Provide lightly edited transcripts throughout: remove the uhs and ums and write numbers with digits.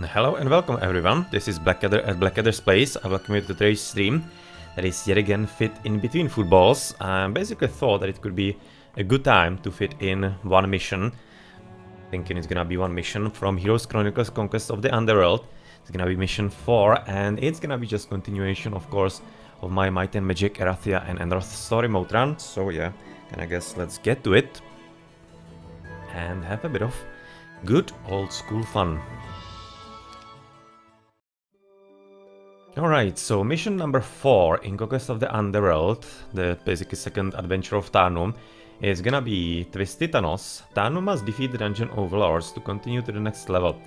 Hello and welcome everyone, this is Blackadder at Blackadder's Place. I welcome you to today's stream that is yet again fit in between footballs. I basically thought that it could be a good time to fit in one mission. Thinking it's gonna be one mission from Heroes Chronicles Conquest of the Underworld. It's gonna be mission 4 and it's gonna be just continuation of course of my Might and Magic, Erathia and Enroth story mode run. So yeah, and I guess let's get to it and have a bit of good old school fun. Alright, so mission number 4 in Conquest of the Underworld, the basically second adventure of Tarnum, is gonna be Twisted Thanos. Tarnum must defeat the dungeon overlords to continue to the next level.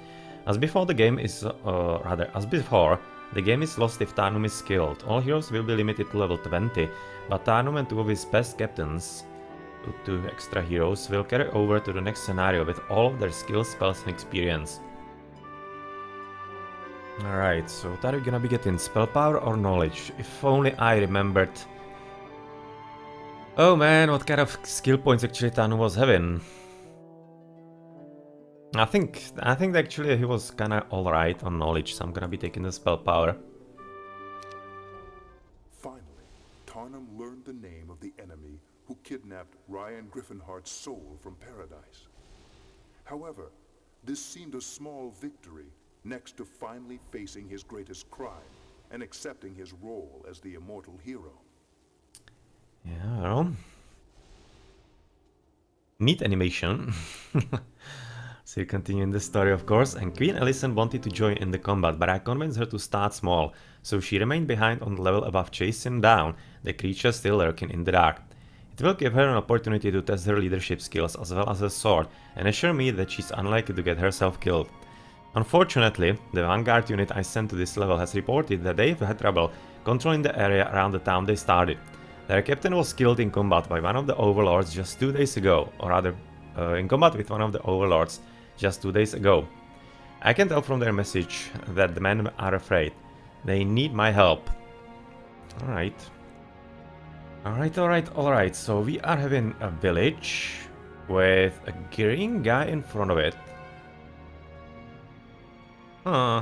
As before, the game is lost if Tarnum is killed. All heroes will be limited to level 20, but Tarnum and two of his best captains, two extra heroes, will carry over to the next scenario with all of their skills, spells and experience. Alright, so what are we gonna be getting? Spell power or knowledge? If only I remembered. Oh man, what kind of skill points actually Tarnum was having? I think actually he was kinda alright on knowledge, so I'm gonna be taking the spell power. Finally, Tarnum learned the name of the enemy who kidnapped Ryan Griffinhart's soul from paradise. However, this seemed a small victory next to finally facing his greatest crime and accepting his role as the immortal hero. Yeah, well. Neat animation. So you continue in the story, of course, and Queen Alicent wanted to join in the combat, but I convinced her to start small, so she remained behind on the level above, chasing down the creature still lurking in the dark. It will give her an opportunity to test her leadership skills as well as her sword, and assure me that she's unlikely to get herself killed. Unfortunately, the vanguard unit I sent to this level has reported that they've had trouble controlling the area around the town they started. Their captain was killed in combat by one of the overlords just 2 days ago, or rather, in combat with one of the overlords just 2 days ago. I can tell from their message that the men are afraid. They need my help. Alright. Alright, so we are having a village with a green guy in front of it. Huh.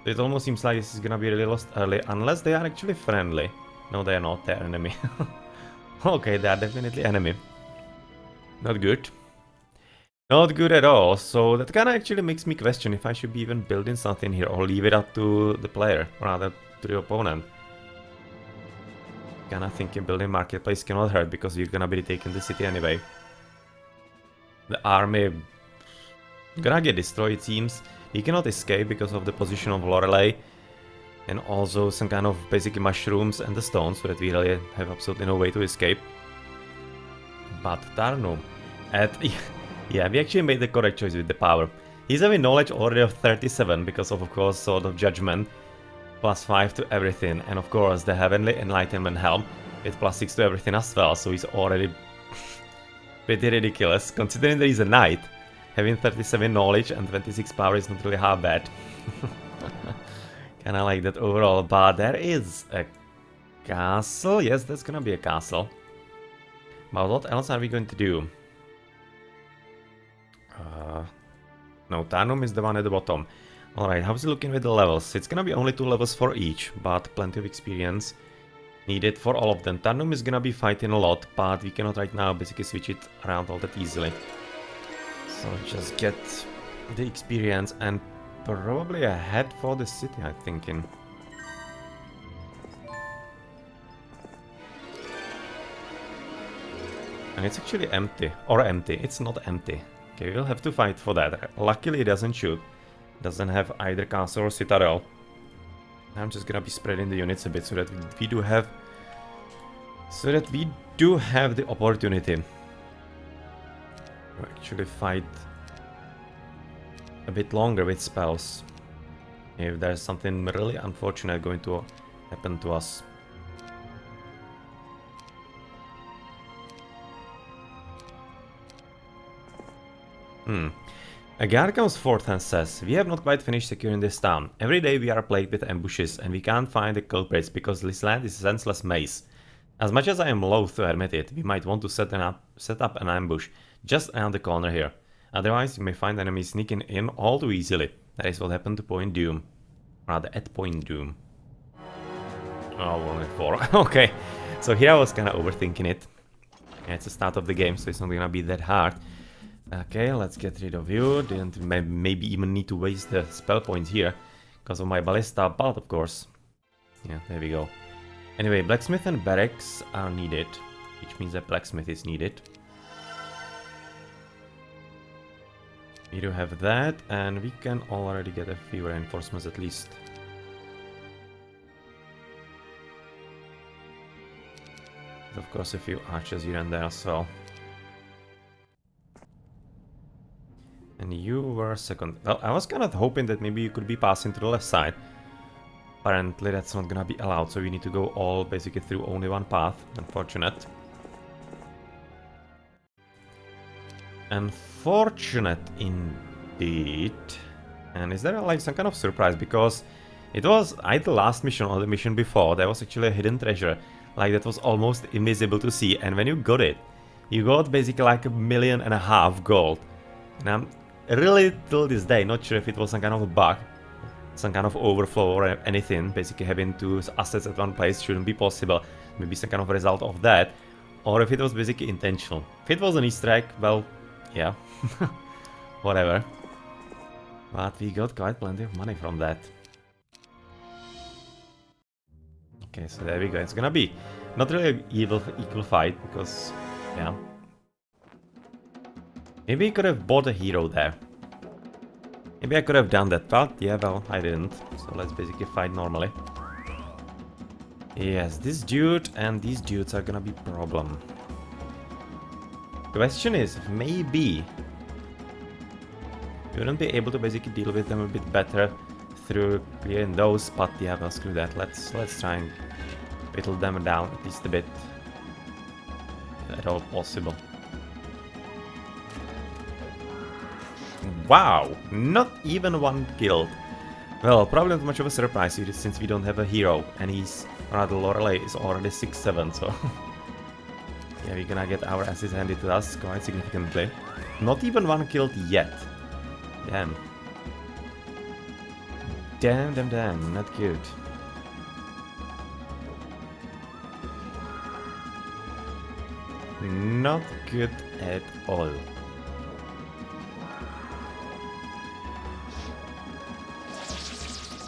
It almost seems like this is gonna be really lost early, unless they are actually friendly. No, they are not, they're enemy. Okay, they are definitely enemy. Not good. Not good at all, so that kinda actually makes me question if I should be even building something here or leave it up to the player, or rather to the opponent. Kinda thinking building marketplace cannot hurt because you're gonna be taking the city anyway. The army gonna get destroyed, it seems. He cannot escape because of the position of Lorelei, and also some kind of basically mushrooms and the stones, so that we really have absolutely no way to escape. But Tarnum, yeah, we actually made the correct choice with the power. He's having knowledge already of 37 because of course Sword of Judgment, +5 to everything, and of course the Heavenly Enlightenment Helm with +6 to everything as well, so he's already pretty ridiculous, considering that he's a knight. Having 37 knowledge and 26 power is not really half bad. Kinda like that overall, but there is a castle. Yes, that's gonna be a castle. But what else are we going to do? No, Tarnum is the one at the bottom. Alright, how's it looking with the levels? It's gonna be only 2 levels for each, but plenty of experience needed for all of them. Tarnum is gonna be fighting a lot, but we cannot right now basically switch it around all that easily. So just get the experience and probably a head for the city, I'm thinking. And it's actually empty. Or empty. It's not empty. Okay, we'll have to fight for that. Luckily it doesn't shoot. Doesn't have either castle or citadel. I'm just gonna be spreading the units a bit so that we do have... So that we do have the opportunity to actually fight a bit longer with spells if there's something really unfortunate going to happen to us. A guard comes forth and says, "We have not quite finished securing this town. Every day we are plagued with ambushes and we can't find the culprits because this land is a senseless maze. As much as I am loath to admit it, we might want to set up an ambush just around the corner here. Otherwise, you may find enemies sneaking in all too easily. That is what happened to Point Doom. Rather, at Point Doom. Oh, only 4. Okay, so here I was kind of overthinking it. Yeah, it's the start of the game, so it's not gonna be that hard. Okay, let's get rid of you. Didn't maybe even need to waste the spell points here because of my ballista, but of course. Yeah, there we go. Anyway, blacksmith and barracks are needed, which means that blacksmith is needed. We do have that, and we can already get a few reinforcements at least. Of course, a few archers here and there as well. And you were second. Well, I was kind of hoping that maybe you could be passing to the left side. Apparently that's not gonna be allowed, so we need to go all basically through only one path. Unfortunate. Unfortunate indeed. And is there like some kind of surprise? Because it was either the last mission or the mission before, there was actually a hidden treasure. Like that was almost invisible to see, and when you got it, you got basically like 1.5 million gold. And I'm really till this day not sure if it was some kind of a bug, some kind of overflow or anything. Basically having two assets at one place shouldn't be possible. Maybe some kind of result of that. Or if it was basically intentional. If it was an Easter egg, well, yeah. Whatever. But we got quite plenty of money from that. Okay, so there we go. It's gonna be not really an equal fight, because, yeah. Maybe I could have bought a hero there. Maybe I could have done that, but yeah, well, I didn't. So let's basically fight normally. Yes, this dude and these dudes are gonna be problem. Question is, maybe you wouldn't be able to basically deal with them a bit better through clearing those, but yeah, well, screw that. Let's try and whittle them down at least a bit. If at all possible. Wow, not even one killed. Well, probably not much of a surprise since we don't have a hero, and he's rather Lorelei is already 6-7, so yeah, we're gonna get our asses handed to us quite significantly. Not even one killed yet. Damn. Damn, not good. Not good at all.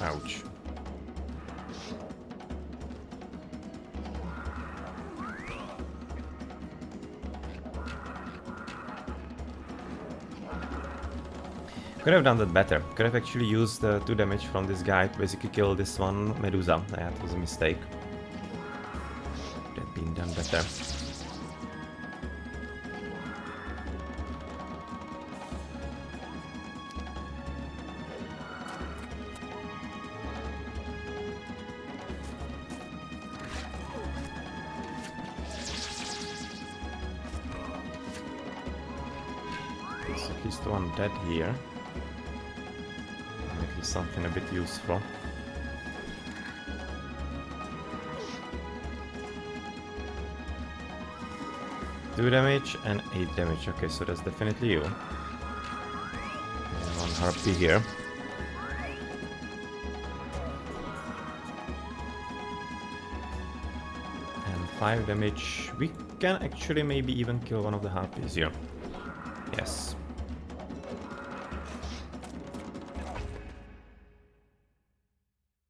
Ouch. Could have done that better. Could have actually used the 2 damage from this guy to basically kill this one Medusa. That was a mistake. Could have been done better. There's at least one dead here. Maybe something a bit useful. Two damage and 8 damage. Okay, so that's definitely you. And one harpy here. And 5 damage. We can actually maybe even kill one of the harpies here. Yes.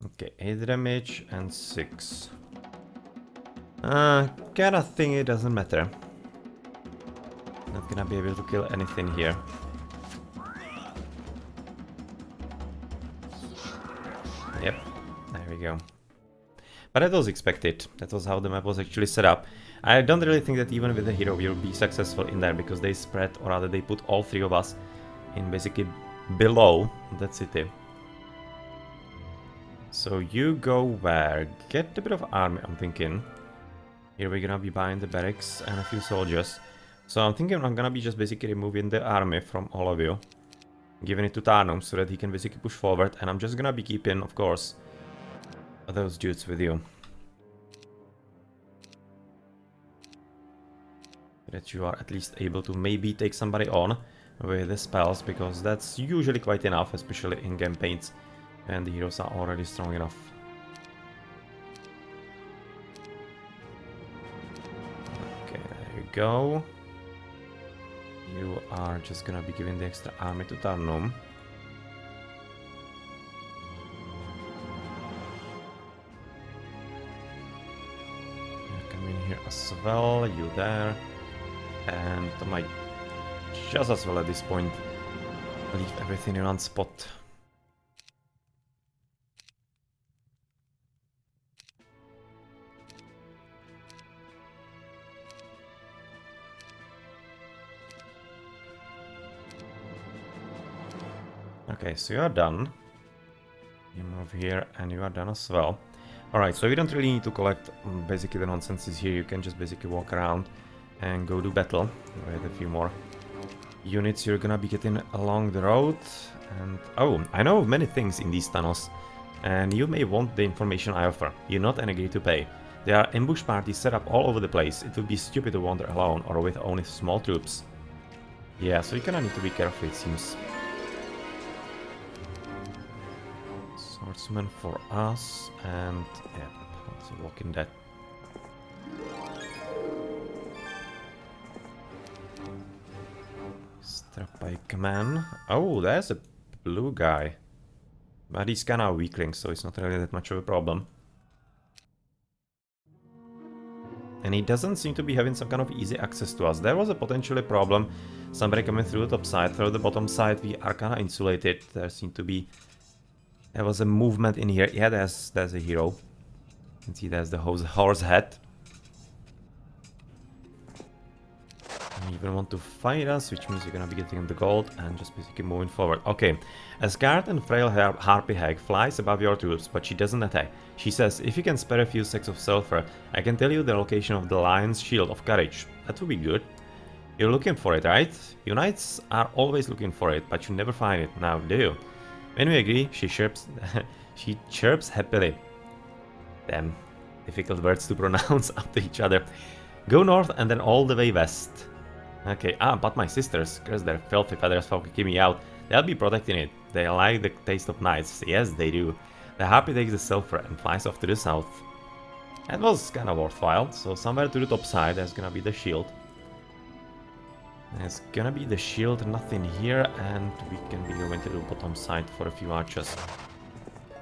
Okay, 8 damage and 6. Kinda think it doesn't matter. Not gonna be able to kill anything here. Yep, there we go. But that was expected. That was how the map was actually set up. I don't really think that even with the hero we'll be successful in there, because they spread, or rather they put all 3 of us in basically below that city. So you go where? Get a bit of army, I'm thinking. Here we're gonna be buying the barracks and a few soldiers. So I'm thinking I'm gonna be just basically removing the army from all of you. Giving it to Tarnum so that he can basically push forward. And I'm just gonna be keeping, of course, those dudes with you. That you are at least able to maybe take somebody on. with the spells, because that's usually quite enough, especially in campaigns, and the heroes are already strong enough. Okay, there you go. You are just gonna be giving the extra army to Tarnum. Come in here as well, you there. And I might just as well at this point leave everything in one spot. Okay, so you are done. You move here and you are done as well. Alright, so you don't really need to collect basically the nonsenses here. You can just basically walk around and go do battle with a few more units you're gonna be getting along the road. And oh, I know of many things in these tunnels, and you may want the information I offer. You're not an agree to pay. There are ambush parties set up all over the place. It would be stupid to wander alone or with only small troops. Yeah, so you kinda need to be careful, it seems. Swordsman for us, and yeah, also walking dead. Struck by command. Oh, there's a blue guy. But he's kinda a weakling, so it's not really that much of a problem. And he doesn't seem to be having some kind of easy access to us. There was a potentially problem. Somebody coming through the top side, through the bottom side. We are kinda insulated. There seemed to be... There was a movement in here. Yeah, there's a hero. You can see there's the horse head. You even want to fight us, which means you're gonna be getting the gold and just basically moving forward. Okay, a scarred and frail harpy hag flies above your troops, but she doesn't attack. She says, if you can spare a few sacks of sulfur, I can tell you the location of the lion's shield of courage. That would be good. You're looking for it, right? You knights are always looking for it, but you never find it, now do you? When we agree, she chirps, she chirps happily. Damn, difficult words to pronounce after each other. Go north and then all the way west. Okay, but my sisters, curse their filthy feathers for kicking me out. They'll be protecting it. They like the taste of knights. Yes, they do. The harpy takes the sulfur and flies off to the south. That was kind of worthwhile. So somewhere to the top side, there's gonna be the shield. There's gonna be the shield, nothing here, and we can be going to the bottom side for a few archers.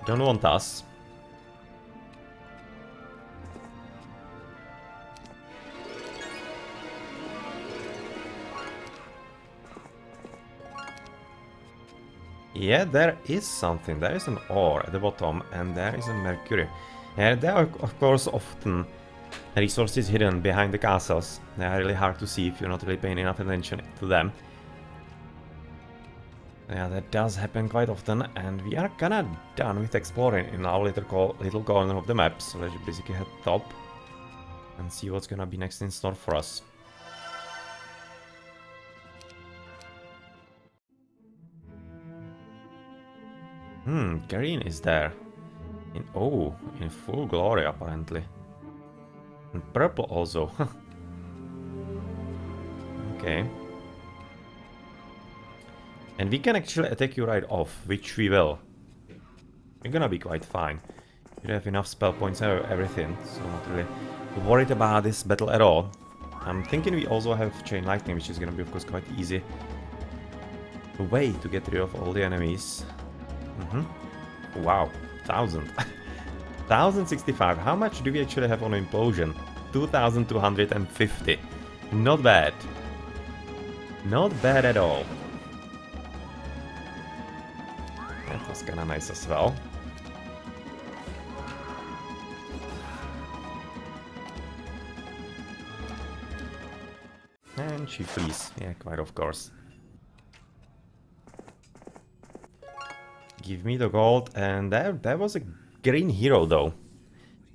Don't want us. Yeah, there is something. There is an ore at the bottom, and there is a mercury. There are, of course, often resources hidden behind the castles. They are really hard to see if you're not really paying enough attention to them. Yeah, that does happen quite often, and we are kinda done with exploring in our little corner of the map. So let's basically head top and see what's gonna be next in store for us. Green is there. In full glory, apparently. And purple also. Okay. And we can actually attack you right off, which we will. We're gonna be quite fine. We have enough spell points and everything, so not really worried about this battle at all. I'm thinking we also have Chain Lightning, which is gonna be, of course, quite easy way to get rid of all the enemies. Wow, 1000. 1065. How much do we actually have on Implosion? 2250. Not bad. Not bad at all. That was kinda nice as well. And she flees. Yeah, quite of course. Give me the gold, and that was a green hero though.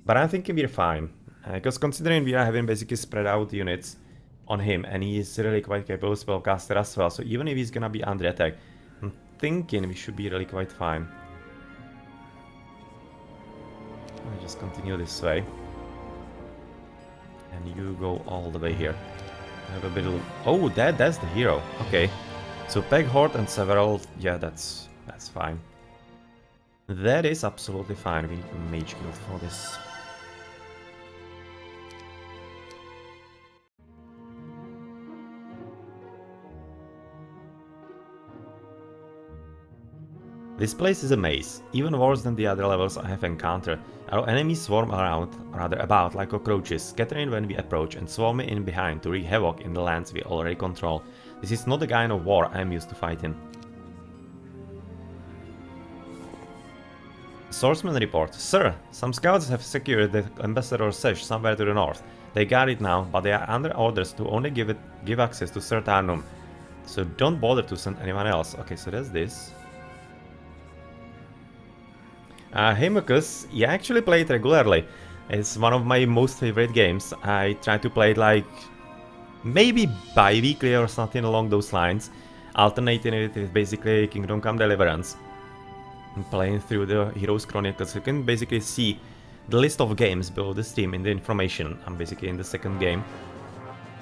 But I'm thinking we're fine. Because considering we are having basically spread out units on him, and he is really quite capable spellcaster as well, so even if he's gonna be under attack, I'm thinking we should be really quite fine. I'll just continue this way. And you go all the way here. I have a bit of... Oh, that's the hero. Okay. So Peg Horde and several, yeah, that's fine. That is absolutely fine. We need a mage guild for this. This place is a maze, even worse than the other levels I have encountered. Our enemies swarm about like cockroaches, scattering when we approach and swarming in behind to wreak havoc in the lands we already control. This is not the kind of war I am used to fighting. Swordsman report. Sir, some scouts have secured the ambassador's sesh somewhere to the north. They guard it now, but they are under orders to only give access to Sir Tarnum. So don't bother to send anyone else. Okay, so that's this. Hey Mucus, yeah, I actually play it regularly. It's one of my most favorite games. I try to play it like maybe bi-weekly or something along those lines, alternating it with basically Kingdom Come Deliverance. And playing through the Heroes Chronicles, you can basically see the list of games below the stream in the information. I'm basically in the second game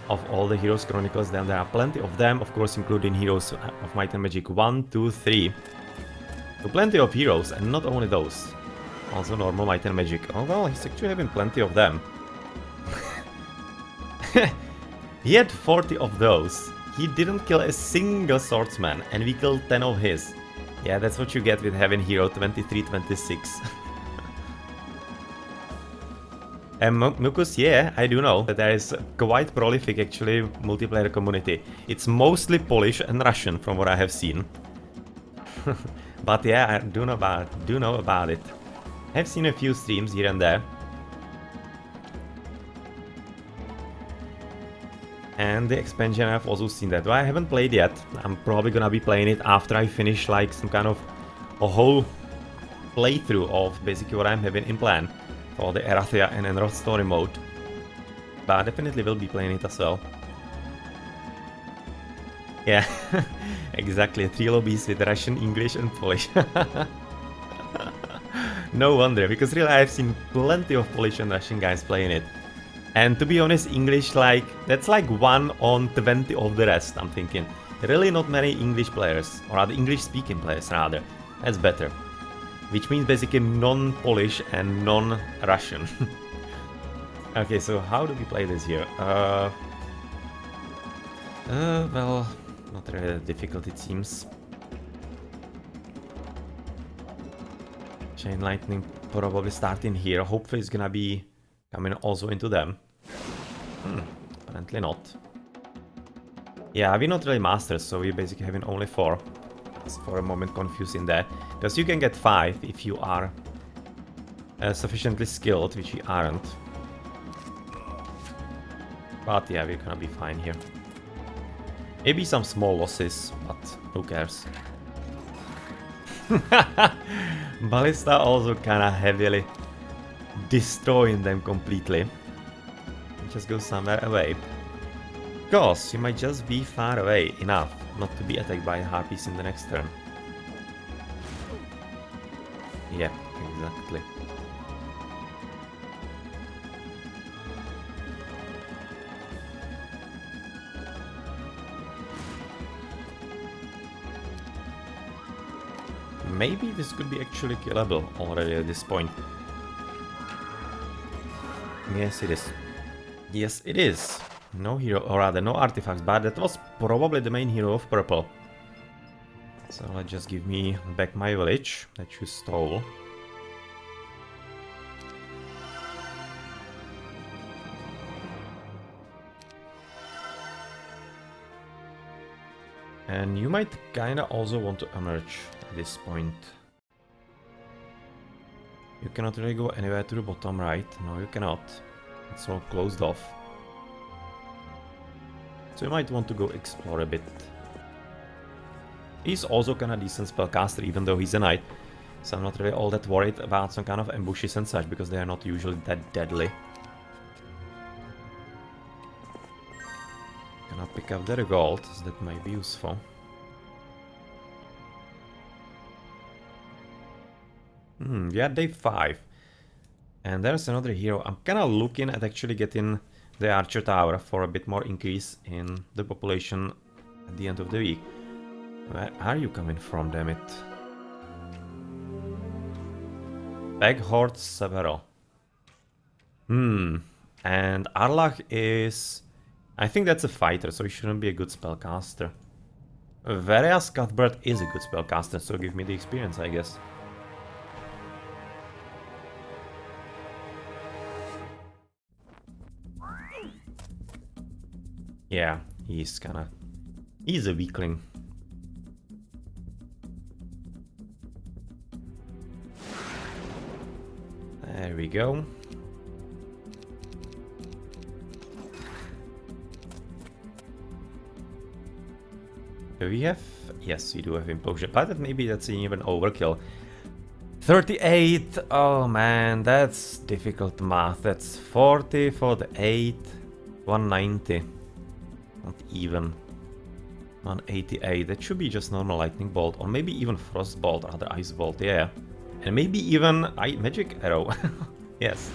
of all the Heroes Chronicles, then there are plenty of them, of course including Heroes of Might and Magic 1, 2, 3. So plenty of heroes, and not only those. Also normal Might and Magic. Oh well, he's actually having plenty of them. He had 40 of those. He didn't kill a single swordsman, and we killed 10 of his. Yeah, that's what you get with having hero 23-26. And Mukus, yeah, I do know that there is a quite prolific actually multiplayer community. It's mostly Polish and Russian from what I have seen. But yeah, I do know about it. I've seen a few streams here and there. And the expansion I've also seen that. But I haven't played yet. I'm probably gonna be playing it after I finish like some kind of a whole playthrough of basically what I'm having in plan for the Erathia and Enroth story mode. But I definitely will be playing it as well. Yeah, exactly. 3 lobbies with Russian, English and Polish. No wonder, because really I've seen plenty of Polish and Russian guys playing it. And to be honest, English, that's like 1 on 20 of the rest, I'm thinking. Really not many English players, or rather English-speaking players rather. That's better. Which means basically non-Polish and non-Russian. Okay, so how do we play this here? Well, not really that difficult it seems. Chain Lightning probably starting here. Hopefully it's gonna be coming also into them. Apparently not. Yeah, we're not really masters, so we're basically having only 4. It's for a moment confusing that. Because you can get 5 if you are sufficiently skilled, which we aren't. But yeah, we're gonna be fine here. Maybe some small losses, but who cares? Ballista also kinda heavily destroying them completely. Just go somewhere away. Because you might just be far away enough not to be attacked by harpies in the next turn. Yeah, exactly. Maybe this could be actually killable already at this point. Yes, it is. Yes, it is. No hero, or rather, no artifacts, but that was probably the main hero of purple. So let's just give me back my village that you stole. And you might kinda also want to emerge at this point. You cannot really go anywhere to the bottom right. No, you cannot. It's all closed off. So you might want to go explore a bit. He's also kinda decent spellcaster, even though he's a knight. So I'm not really all that worried about some kind of ambushes and such, because they are not usually that deadly. Gonna pick up their gold, so that might be useful. We are day 5. And there's another hero. I'm kinda looking at actually getting the Archer Tower for a bit more increase in the population at the end of the week. Where are you coming from, damn it? Baghort Severo. And Arlach is... I think that's a fighter, so he shouldn't be a good spellcaster. Varias Cuthbert is a good spellcaster, so give me the experience, I guess. Yeah, he's kinda... He's a weakling. There we go. Do we have... Yes, we do have implosion, but maybe that's even overkill. 38! Oh man, that's difficult math. That's 40 for the 8, 190. Not even. 188. That should be just normal lightning bolt, or maybe even frost bolt, or the ice bolt, yeah. And maybe even magic arrow. Yes.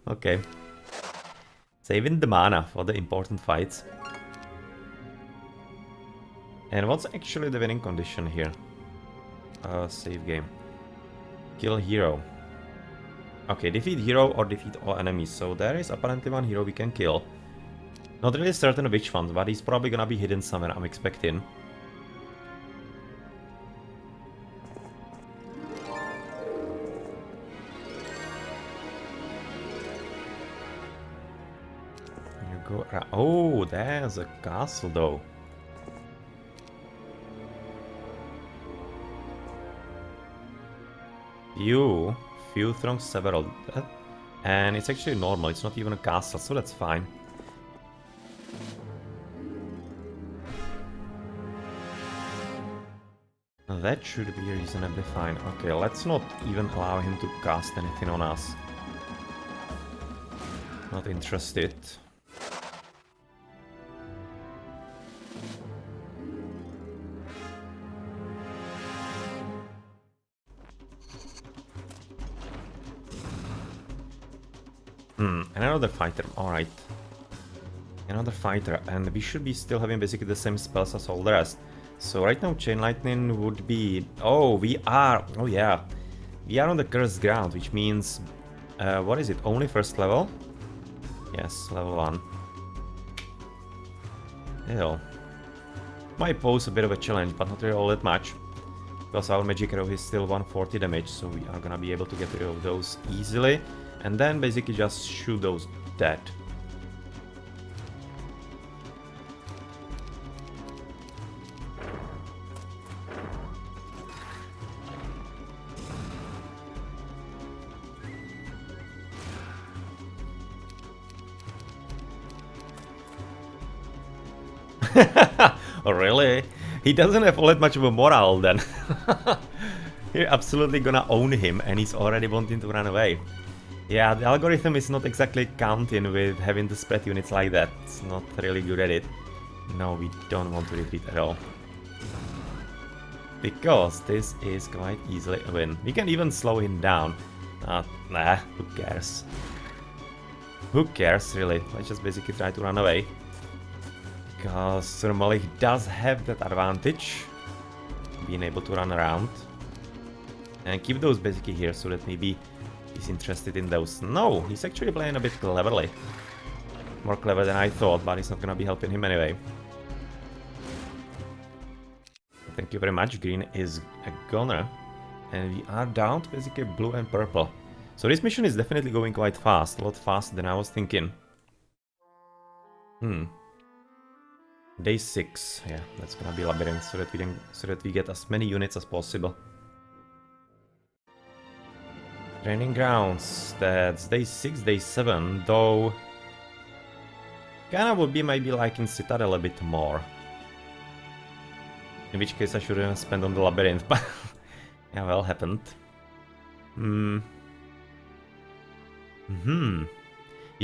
Okay. Saving the mana for the important fights. And what's actually the winning condition here? Save game. Kill hero. Okay, defeat hero or defeat all enemies. So there is apparently one hero we can kill. Not really certain which one, but he's probably gonna be hidden somewhere, I'm expecting. You go around. Oh, there's a castle though. Few throngs several. And it's actually normal, it's not even a castle, so that's fine. That should be reasonably fine. Okay, let's not even allow him to cast anything on us. Not interested. Another fighter, alright. Another fighter, and we should be still having basically the same spells as all the rest. So right now Chain Lightning would be... Oh, we are... Oh yeah. We are on the Cursed Ground, which means... what is it? Only first level? Yes, level 1. Ew. Might pose a bit of a challenge, but not really all that much. Because our magic arrow is still 140 damage, so we are gonna be able to get rid of those easily. And then basically just shoot those dead. Oh, really? He doesn't have all that much of a morale then. You're absolutely gonna own him and he's already wanting to run away. Yeah, the algorithm is not exactly counting with having the spread units like that. It's not really good at it. No, we don't want to retreat at all. Because this is quite easily a win. We can even slow him down. Nah, who cares? Who cares, really? Let's just basically try to run away. Because Sir Malik does have that advantage. Being able to run around. And keep those basically here so that maybe he's interested in those. No, he's actually playing a bit cleverly. More clever than I thought, but it's not gonna be helping him anyway. Thank you very much. Green is a goner. And we are down to basically blue and purple. So this mission is definitely going quite fast. A lot faster than I was thinking. Day 6. Yeah, that's gonna be labyrinth so that we get as many units as possible. Training grounds. That's day 6, day 7, though. Kinda would be maybe like in Citadel a bit more. In which case I shouldn't spend on the labyrinth, but yeah, well, happened. You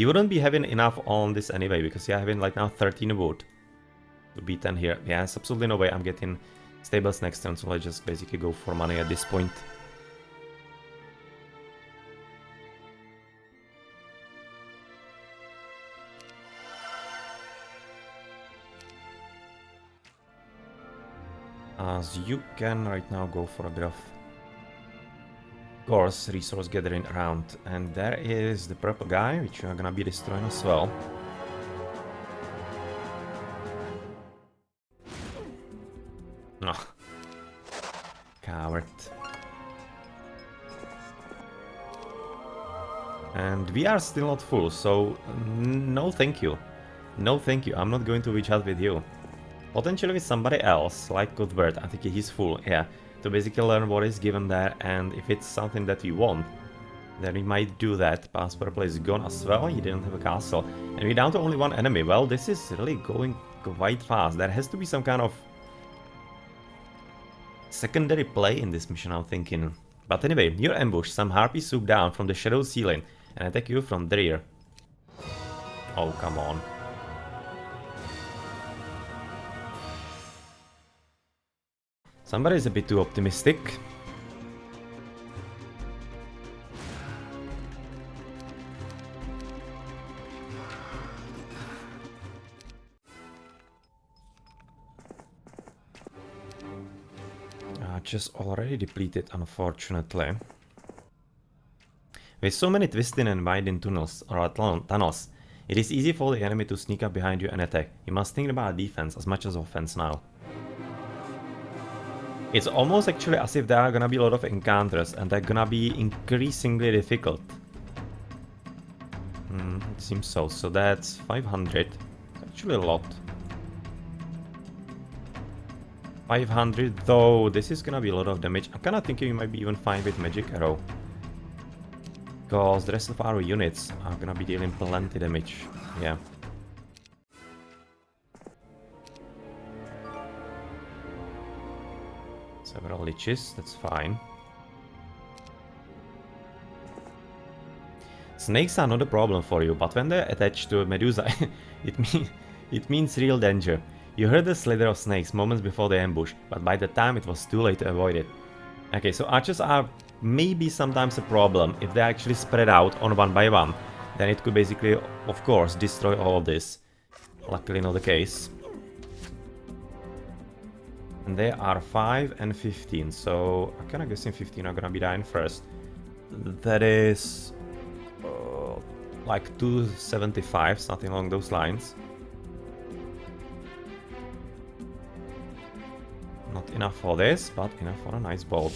wouldn't be having enough on this anyway, because you're having like now 13 wood to beat 10 here. Yeah, there's absolutely no way I'm getting stables next turn, so let's just basically go for money at this point. As you can right now go for a bit of course resource gathering around. And there is the purple guy, which you are gonna be destroying as well. No. Coward. And we are still not full, so no thank you. No thank you, I'm not going to reach out with you. Potentially with somebody else, like Cuthbert, I think he's full, yeah. To basically learn what is given there, and if it's something that we want, then we might do that. Pass purple is gone as well, he didn't have a castle. And we're down to only one enemy. Well, this is really going quite fast. There has to be some kind of secondary play in this mission, I'm thinking. But anyway, your ambush. Some harpies swoop down from the shadow ceiling and attack you from the rear. Oh, come on. Somebody's a bit too optimistic. Just already depleted, unfortunately. With so many twisting and winding tunnels, or tunnels, it is easy for the enemy to sneak up behind you and attack. You must think about defense as much as offense now. It's almost actually as if there are gonna be a lot of encounters and they're gonna be increasingly difficult. It seems so. So that's 500. Actually a lot. 500 though, this is gonna be a lot of damage. I'm kinda thinking we might be even fine with Magic Arrow. Because the rest of our units are gonna be dealing plenty damage. Yeah. Several liches, that's fine. Snakes are not a problem for you, but when they're attached to a Medusa, it means real danger. You heard the slither of snakes moments before the ambush, but by the time it was too late to avoid it. Okay, so archers are maybe sometimes a problem. If they actually spread out on one by one, then it could basically, of course, destroy all of this. Luckily not the case. And they are 5 and 15, so I'm kinda guessing 15 are gonna be dying first. That is like 275, something along those lines. Not enough for this, but enough for a nice bolt.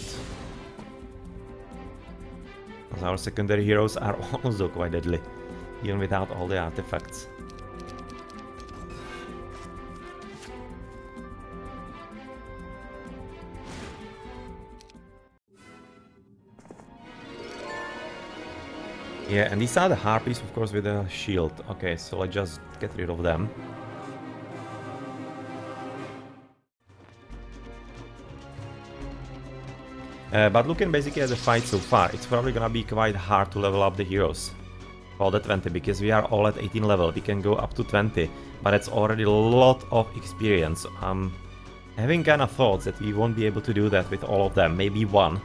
As our secondary heroes are also quite deadly, even without all the artifacts. Yeah, and these are the harpies, of course, with a shield. Okay, so let's just get rid of them. But looking basically at the fight so far, it's probably gonna be quite hard to level up the heroes for the 20, because we are all at 18 level. We can go up to 20, but it's already a lot of experience. I'm having kind of thoughts that we won't be able to do that with all of them. Maybe one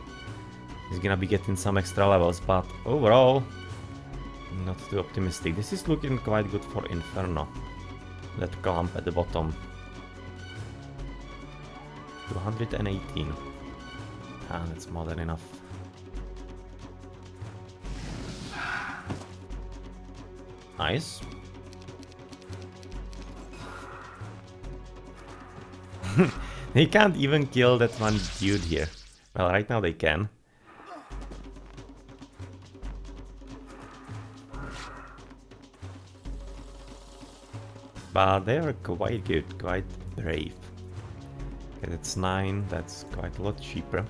is gonna be getting some extra levels, but overall, not too optimistic. This is looking quite good for Inferno. That clump at the bottom. 218. Ah, that's more than enough. Nice. They can't even kill that one dude here. Well, right now they can. But they are quite good, quite brave. Okay, that's 9, that's quite a lot cheaper.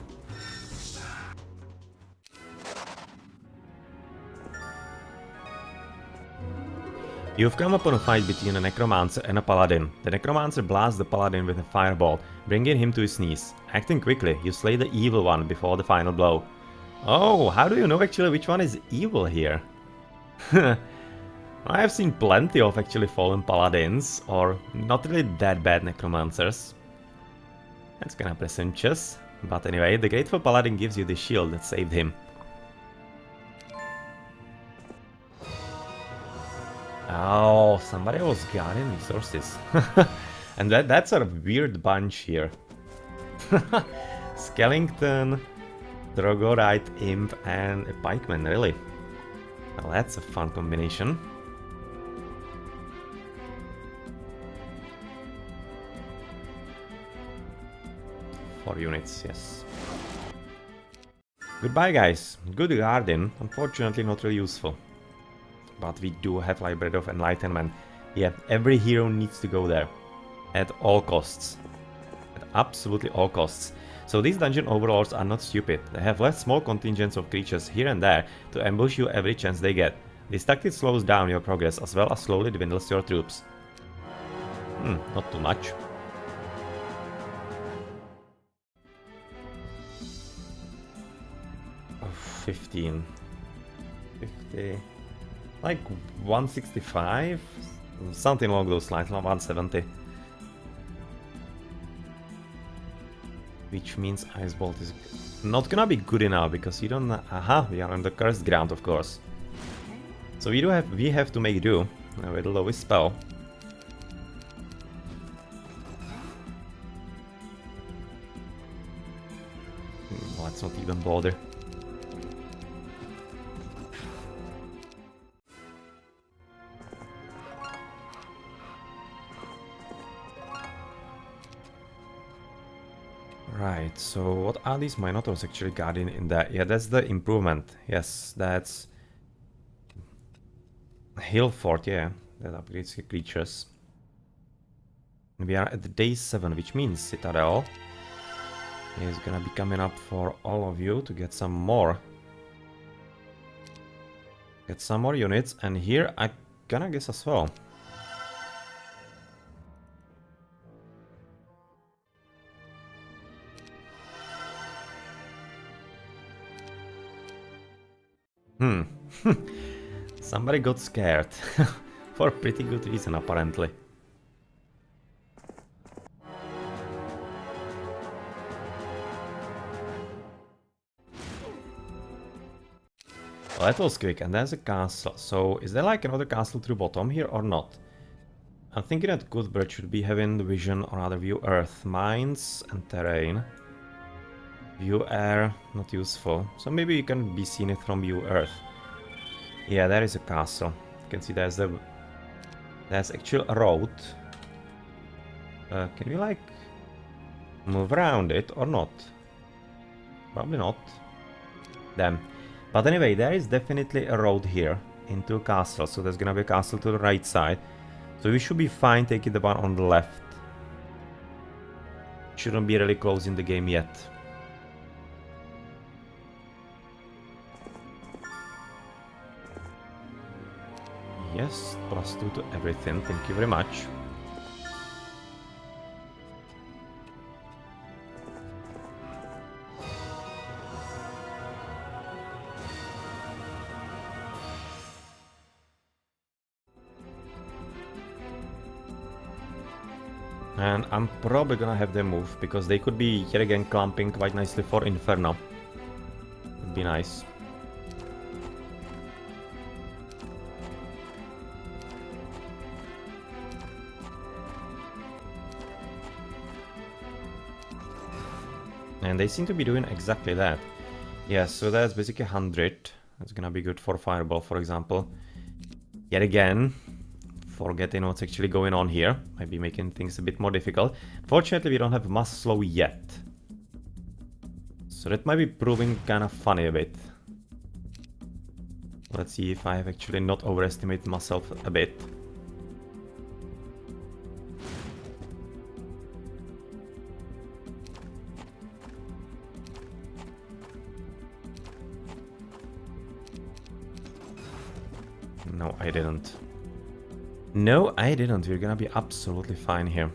You've come upon a fight between a necromancer and a paladin. The necromancer blasts the paladin with a fireball, bringing him to his knees. Acting quickly, you slay the evil one before the final blow. Oh, how do you know actually which one is evil here? I have seen plenty of actually fallen paladins, or not really that bad necromancers. That's kinda presumptuous. But anyway, the grateful paladin gives you the shield that saved him. Oh, somebody was guarding resources. And that's a weird bunch here. Skellington, Drogorite, Imp, and a Pikeman, really. Well, that's a fun combination. Four units, yes. Goodbye, guys. Good garden. Unfortunately, not really useful. But we do have Library of Enlightenment. Yeah, every hero needs to go there. At all costs. At absolutely all costs. So these dungeon overlords are not stupid. They have left small contingents of creatures here and there to ambush you every chance they get. This tactic slows down your progress as well as slowly dwindles your troops. Not too much. Oh, 15. 50. Like 165? Something along those lines, 170. Which means Ice Bolt is not gonna be good enough because you don't... Aha, we are on the cursed ground, of course. So we have to make do with the lowest spell. Let's not even bother. Right, so what are these Minotaurs actually guarding in there? Yeah, that's the improvement. Yes, that's Hill Fort, yeah, that upgrades the creatures. We are at day 7, which means Citadel is gonna be coming up for all of you to get some more. Get some more units, and here I gonna guess as well. Somebody got scared. For a pretty good reason, apparently. Well, that was quick, and there's a castle. So, is there like another castle through bottom here or not? I'm thinking that Cuthbert should be having the vision or rather view Earth. Mines and terrain. View air, not useful. So maybe you can be seen it from view Earth. Yeah, there is a castle. You can see there's actually a road. Can we like move around it or not? Probably not. Damn. But anyway, there is definitely a road here into a castle. So there's gonna be a castle to the right side. So we should be fine taking the one on the left. Shouldn't be really close in the game yet. Yes, +2 to everything, thank you very much. And I'm probably gonna have them move, because they could be yet again clumping quite nicely for Inferno. Would be nice. And they seem to be doing exactly that. Yeah, so that's basically 100. That's gonna be good for Fireball, for example. Yet again, forgetting what's actually going on here. Might be making things a bit more difficult. Fortunately, we don't have mass slow yet. So that might be proving kind of funny a bit. Let's see if I have actually not overestimated myself a bit. No, I didn't. No, I didn't. We're gonna be absolutely fine here.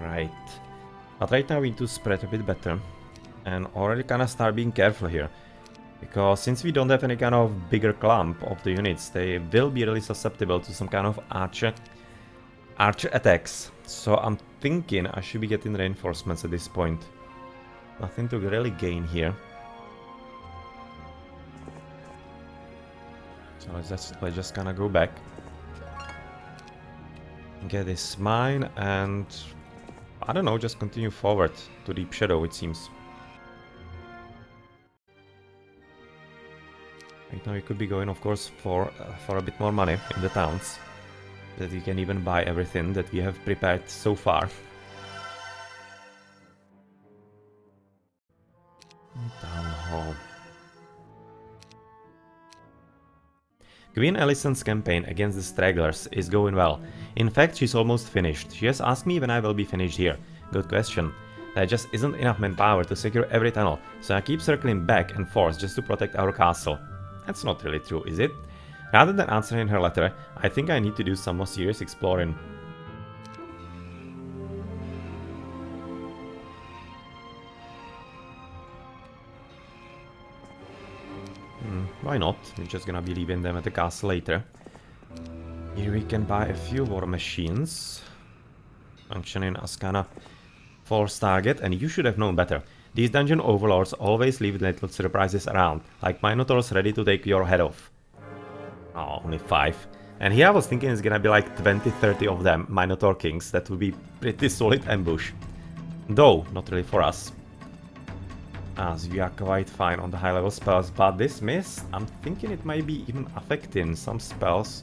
Right. But right now we need to spread a bit better. And already kind of start being careful here. Because since we don't have any kind of bigger clump of the units, they will be really susceptible to some kind of archer attacks. So I'm thinking I should be getting reinforcements at this point. Nothing to really gain here. So let's just kind of go back. Get this mine and... I don't know, just continue forward to Deep Shadow, it seems. Right now we could be going, of course, for a bit more money in the towns. That we can even buy everything that we have prepared so far. Town Hall. Queen Alicent's campaign against the stragglers is going well. In fact, she's almost finished. She has asked me when I will be finished here. Good question. There just isn't enough manpower to secure every tunnel, so I keep circling back and forth just to protect our castle. That's not really true, is it? Rather than answering her letter, I think I need to do some more serious exploring. Why not? We're just gonna be leaving them at the castle later. Here we can buy a few war machines. Functioning as kinda force target, and you should have known better. These dungeon overlords always leave little surprises around, like minotaurs ready to take your head off. Oh, only 5. And here I was thinking it's gonna be like 20-30 of them, Minotaur Kings. That would be pretty solid ambush. Though, not really for us. As we are quite fine on the high level spells, but this mist, I'm thinking it might be even affecting some spells.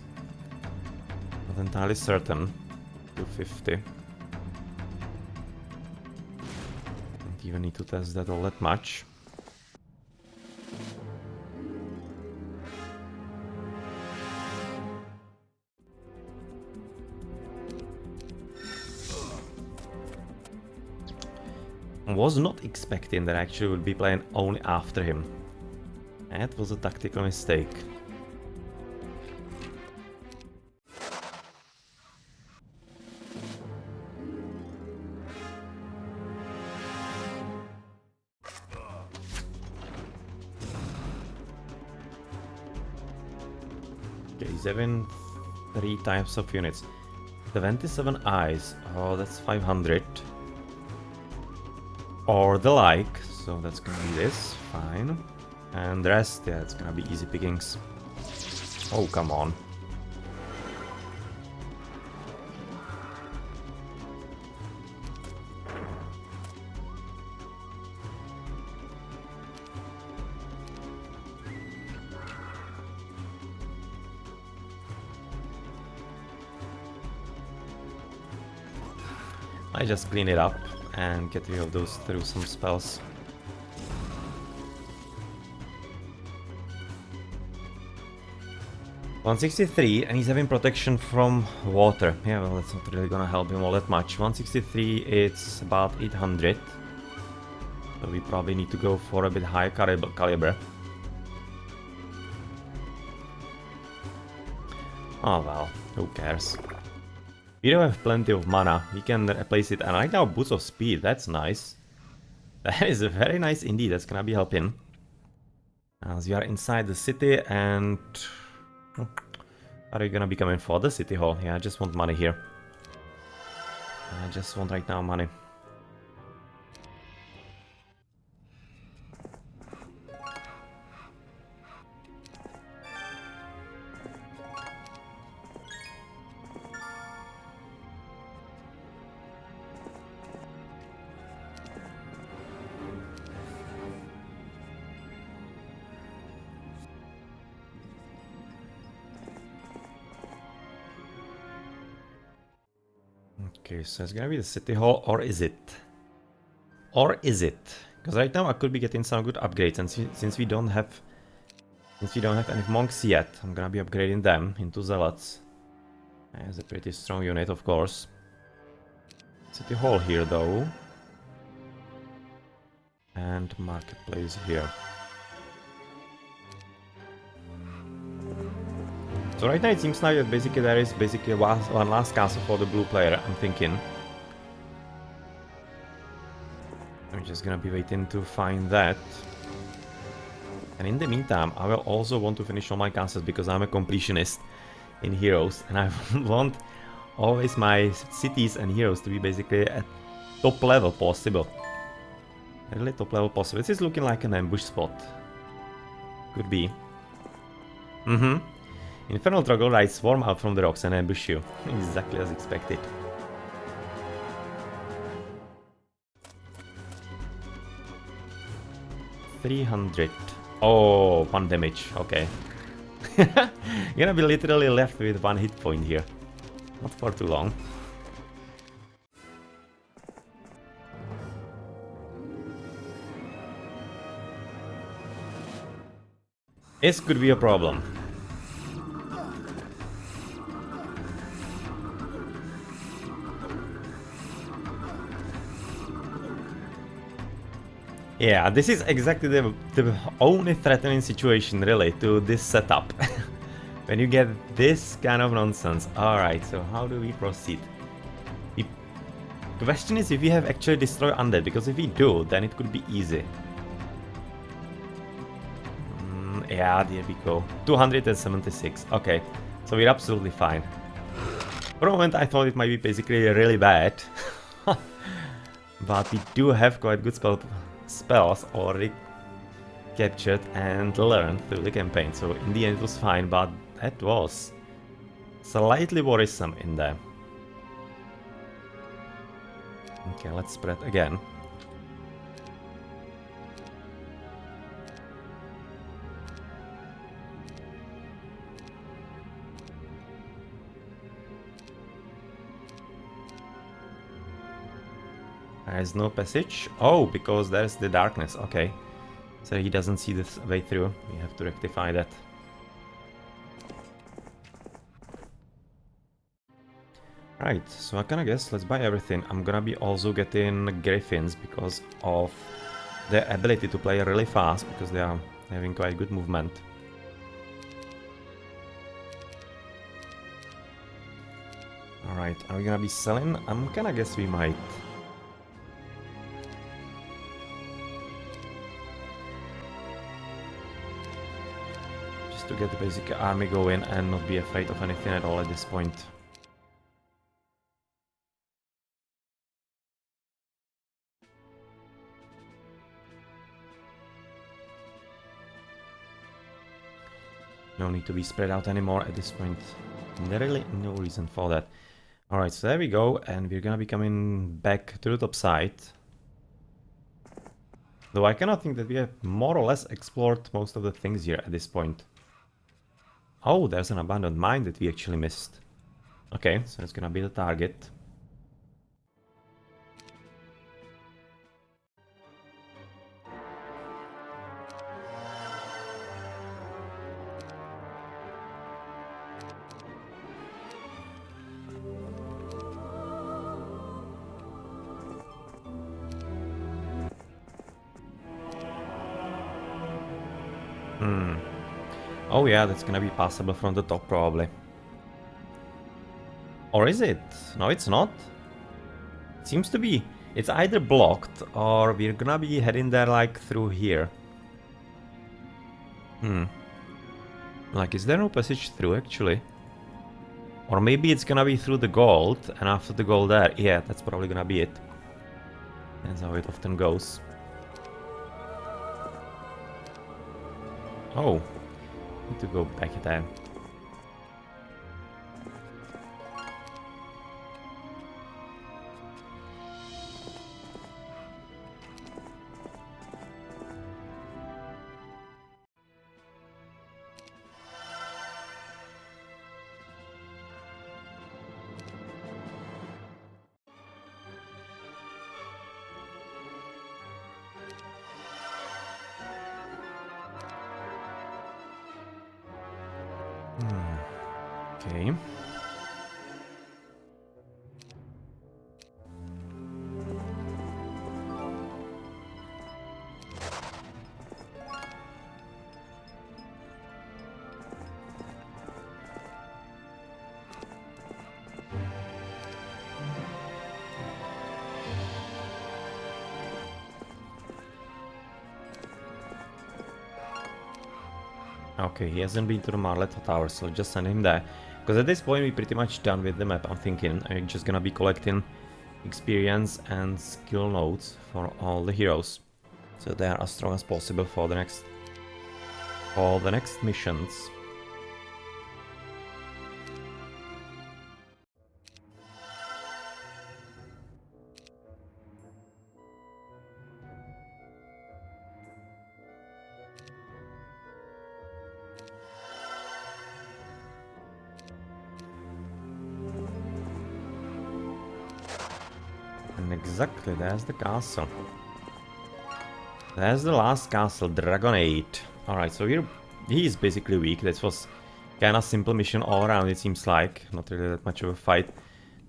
Not entirely certain. 250. Don't even need to test that all that much. Was not expecting that I actually would be playing only after him. That was a tactical mistake. Okay, 7 3 types of units. 27 eyes. Oh, that's 500. Or the like, so that's gonna be this, fine. And the rest, yeah, it's gonna be easy pickings. Oh, come on. I just clean it up and get rid of those through some spells. $163, and he's having protection from water. Yeah, well, that's not really gonna help him all that much. 163, it's about 800. So we probably need to go for a bit higher caliber. Oh well, who cares? We don't have plenty of mana, we can replace it, and right now boost of speed, that's nice. That is very nice indeed, that's gonna be helping. As we are inside the city, and... Are you gonna be coming for the city hall? Yeah, I just want money here. I just want right now money. Okay, so it's gonna be the city hall, or is it? Or is it? Because right now I could be getting some good upgrades, and since we don't have any monks yet, I'm gonna be upgrading them into zealots. As a pretty strong unit, of course. City hall here, though, and marketplace here. So right now it seems like that basically there is one last castle for the blue player, I'm thinking. I'm just gonna be waiting to find that. And in the meantime, I will also want to finish all my castles because I'm a completionist in Heroes, and I want always my cities and heroes to be basically at top level possible. Really top level possible. This is looking like an ambush spot. Could be. Infernal troglodytes swarm out from the rocks and ambush you. Exactly as expected. $300. Oh, 1 damage. Okay. Gonna be literally left with 1 hit point here. Not for too long. This could be a problem. Yeah, this is exactly the only threatening situation really to this setup. When you get this kind of nonsense. Alright, so how do we proceed? The question is if we have actually destroyed undead, because if we do, then it could be easy. Yeah, there we go. 276. Okay, so we're absolutely fine. For a moment I thought it might be basically really bad. But we do have quite good spells already captured and learned through the campaign, so in the end it was fine, but that was slightly worrisome in there. Okay, let's spread again. There's no passage. Oh, because there's the darkness. Okay. So he doesn't see this way through. We have to rectify that. Right, so I kinda guess let's buy everything. I'm gonna be also getting griffins because of their ability to play really fast, because they are having quite good movement. Alright, are we gonna be selling? I'm gonna guess we might. To get the basic army going and not be afraid of anything at all at this point. No need to be spread out anymore at this point. Really no reason for that. Alright, so there we go, and we're gonna be coming back to the top side. Though I cannot think that we have more or less explored most of the things here at this point. Oh, there's an abandoned mine that we actually missed. Okay, so it's gonna be the target. Oh yeah, that's gonna be possible from the top probably. Or is it? No, it's not. It seems to be. It's either blocked or we're gonna be heading there like through here. Like, is there no passage through actually? Or maybe it's gonna be through the gold and after the gold there. Yeah, that's probably gonna be it. That's how it often goes. Oh. Need to go back there. Okay. Okay, he hasn't been to the Marletta Tower, so just send him there. Because at this point we're pretty much done with the map, I'm thinking. I'm just gonna be collecting experience and skill nodes for all the heroes, so they are as strong as possible for the next missions. And exactly, there's the castle. There's the last castle, Dragon 8. Alright, so he is basically weak. This was kinda simple mission all around, it seems like. Not really that much of a fight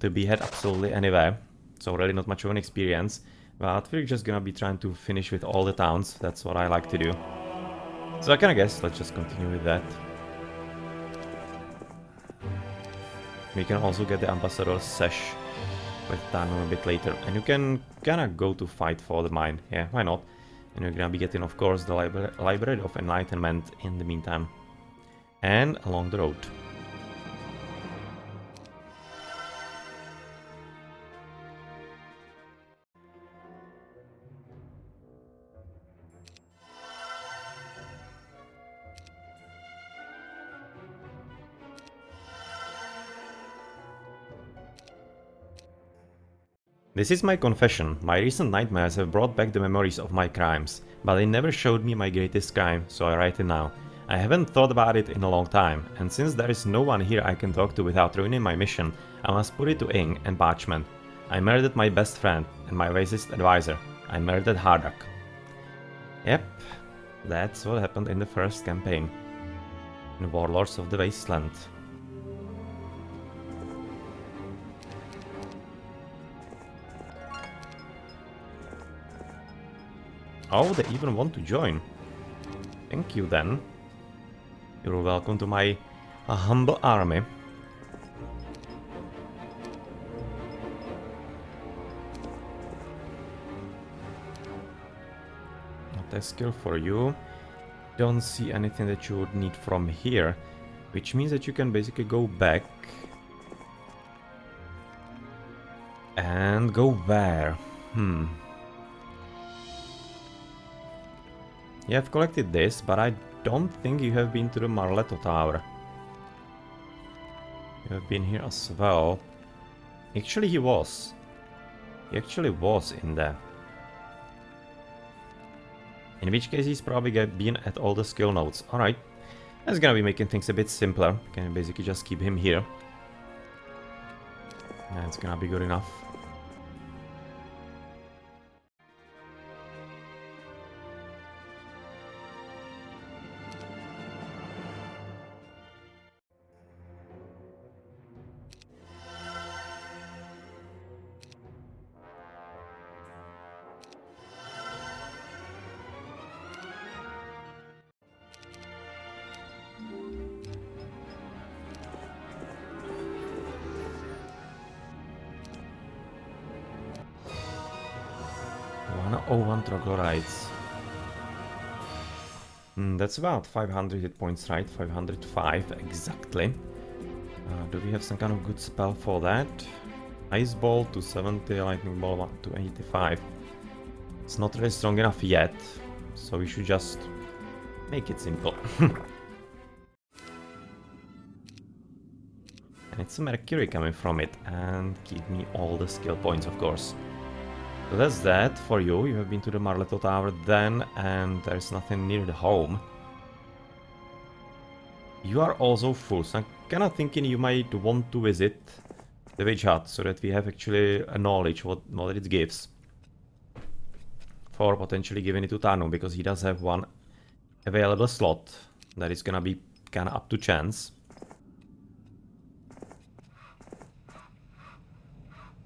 to be had absolutely anywhere. So really not much of an experience. But we're just gonna be trying to finish with all the towns. That's what I like to do. So I kinda guess let's just continue with that. We can also get the Ambassador's Sash with Tarnum a bit later. And you can kinda go to fight for the mine. Yeah, why not? And you're gonna be getting, of course, the Library of Enlightenment in the meantime. And along the road. This is my confession. My recent nightmares have brought back the memories of my crimes, but they never showed me my greatest crime, so I write it now. I haven't thought about it in a long time, and since there is no one here I can talk to without ruining my mission, I must put it to ink and parchment. I murdered my best friend and my wisest advisor. I murdered Hardak. Yep, that's what happened in the first campaign, in Warlords of the Wasteland. Oh, they even want to join. Thank you then. You're welcome to my humble army. Not a skill for you. Don't see anything that you would need from here, which means that you can basically go back and go where? You have collected this, but I don't think you have been to the Marletto Tower. You have been here as well. Actually, he was. He actually was in there. In which case, he's probably been at all the skill nodes. Alright. That's gonna be making things a bit simpler. Can basically just keep him here. That's gonna be good enough. Oh, 1 troglodytes. That's about 500 hit points, right? 505 exactly. Do we have some kind of good spell for that? Ice Ball to 70, Lightning Ball to 85. It's not really strong enough yet, so we should just make it simple. And it's a Mercury coming from it, and give me all the skill points, of course. So that's that for you. You have been to the Marletto Tower then, and there's nothing near the home. You are also full, so I'm kinda thinking you might want to visit the Witch Hut, so that we have actually a knowledge what it gives. For potentially giving it to Tarnum, because he does have one available slot that is gonna be kinda up to chance.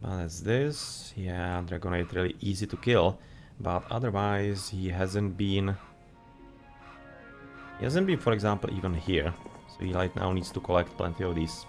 Well, that's this. Yeah, Dragonite really easy to kill, but otherwise he hasn't been... He hasn't been, for example, even here. So he right now needs to collect plenty of these.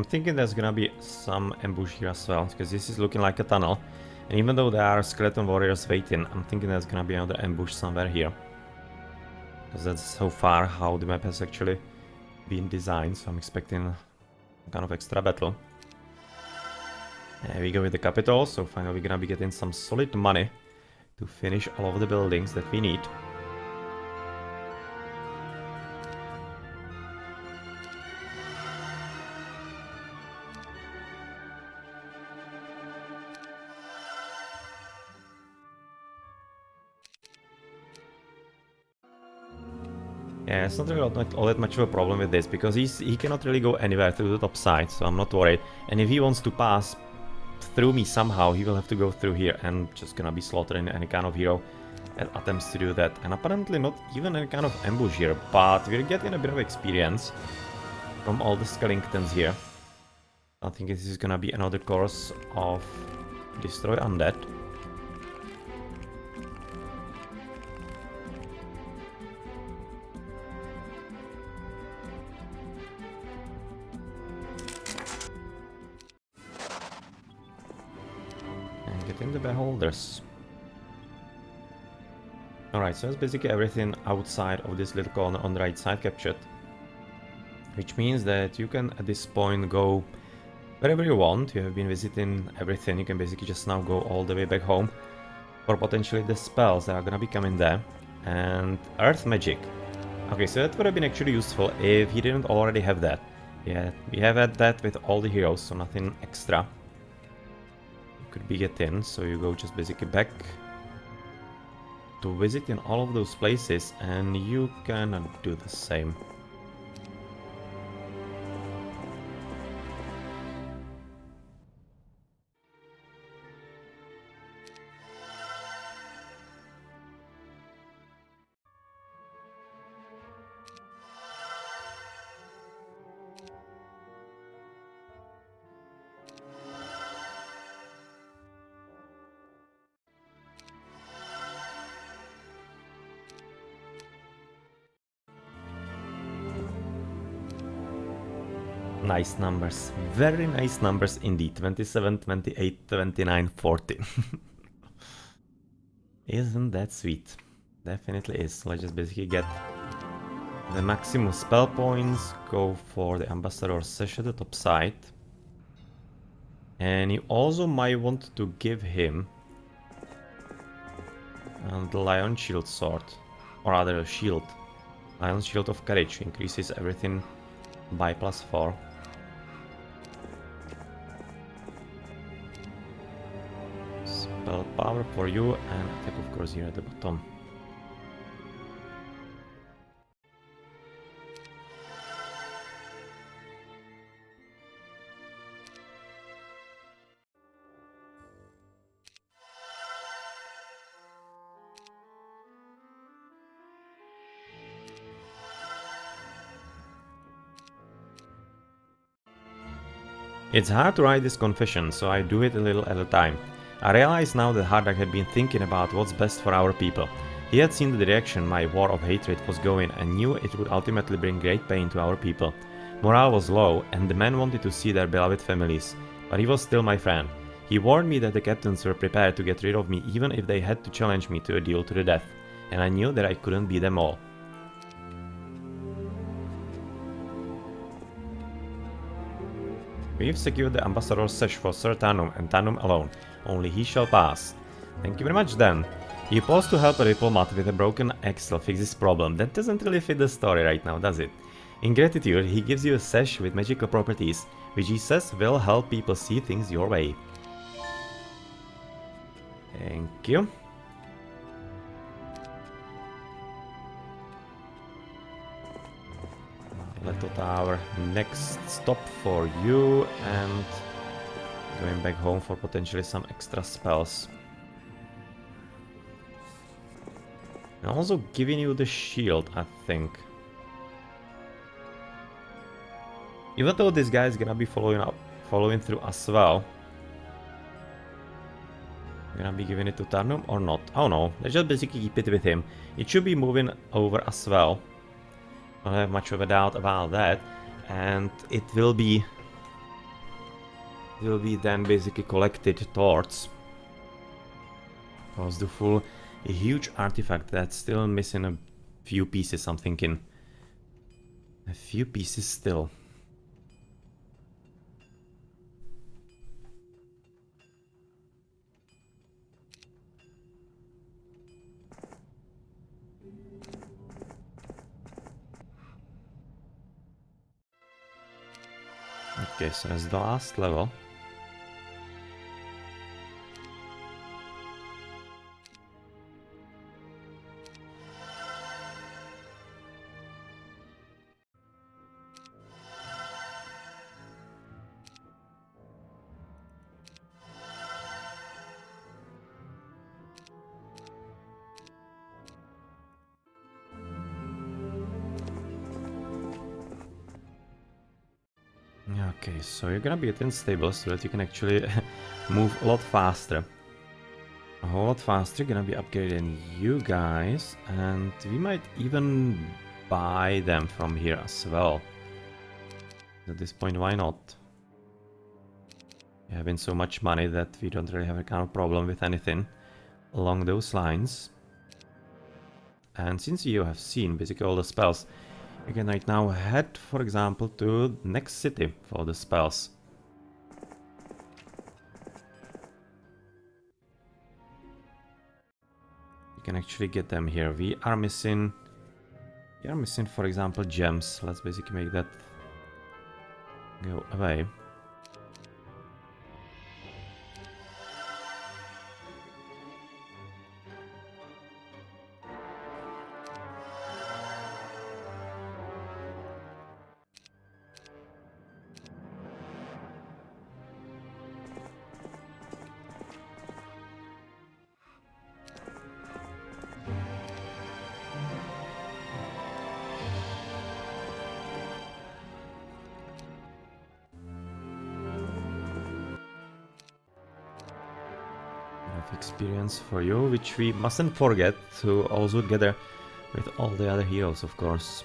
I'm thinking there's gonna be some ambush here as well, because this is looking like a tunnel. And even though there are skeleton warriors waiting, I'm thinking there's gonna be another ambush somewhere here. Because that's so far how the map has actually been designed, so I'm expecting kind of extra battle. There we go with the capital, so finally we're gonna be getting some solid money to finish all of the buildings that we need. Yeah, it's not really not all that much of a problem with this, because he cannot really go anywhere through the top side, so I'm not worried. And if he wants to pass through me somehow, he will have to go through here, and just gonna be slaughtering any kind of hero that attempts to do that. And apparently not even any kind of ambush here, but we're getting a bit of experience from all the skeletons here. I think this is gonna be another course of Destroy Undead. In the beholders. Alright, so that's basically everything outside of this little corner on the right side captured. Which means that you can at this point go wherever you want. You have been visiting everything. You can basically just now go all the way back home for potentially the spells that are gonna be coming there. And Earth Magic. Okay, so that would have been actually useful if he didn't already have that. Yeah, we have had that with all the heroes, so nothing extra could be get in, so you go just basically back to visit in all of those places and you can do the same. Nice numbers, very nice numbers indeed. 27, 28, 29, 40. Isn't that sweet? Definitely is. Let's just basically get the maximum spell points, go for the Ambassador Sash at the top side. And you also might want to give him the Lion Shield Sword, or rather a shield. Lion Shield of Courage increases everything by +4. Spell power for you, and attack of course here at the bottom. It's hard to write this confession, so I do it a little at a time. I realize now that Hardak had been thinking about what's best for our people. He had seen the direction my war of hatred was going and knew it would ultimately bring great pain to our people. Morale was low, and the men wanted to see their beloved families, but he was still my friend. He warned me that the captains were prepared to get rid of me even if they had to challenge me to a duel to the death, and I knew that I couldn't beat them all. We've secured the Ambassador's Sash for Sir Tarnum and Tarnum alone. Only he shall pass. Thank you very much then. You pause to help a diplomat with a broken axle fix this problem. That doesn't really fit the story right now, does it? In gratitude, he gives you a sash with magical properties, which he says will help people see things your way. Thank you. Let's our next stop for you, and going back home for potentially some extra spells. And also giving you the shield, I think. Even though this guy is gonna be following through as well. Gonna be giving it to Tarnum or not? Oh no, let's just basically keep it with him. It should be moving over as well. Don't have much of a doubt about that. And it will be will be then basically collected towards the full a huge artifact that's still missing a few pieces, I'm thinking. A few pieces still. Okay, so that's the last level. Okay, so you're gonna be getting stable so that you can actually move a lot faster. A whole lot faster. You're gonna be upgrading you guys, and we might even buy them from here as well. At this point, why not? We have so much money that we don't really have a kind of problem with anything along those lines. And since you have seen basically all the spells, you can right now head, for example, to next city for the spells. You can actually get them here. We are missing, for example, gems. Let's basically make that go away. Experience for you, which we mustn't forget to also gather with all the other heroes, of course.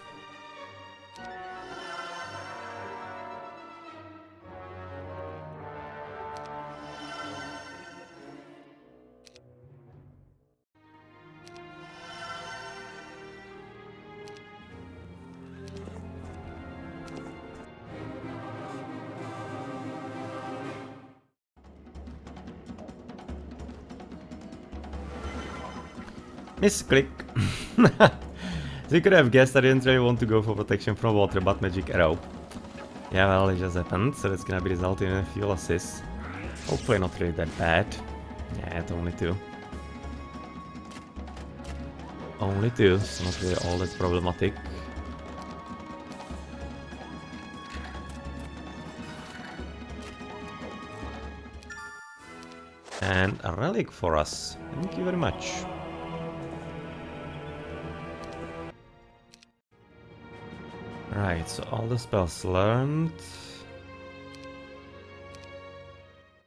Misclick. So you could have guessed I didn't really want to go for protection from water, but magic arrow. Yeah, well, it just happened, so that's gonna be resulting in a few losses. Hopefully not really that bad. Yeah, it's only 2. Only 2, so not really all that problematic. And a relic for us. Thank you very much. Right, so all the spells learned.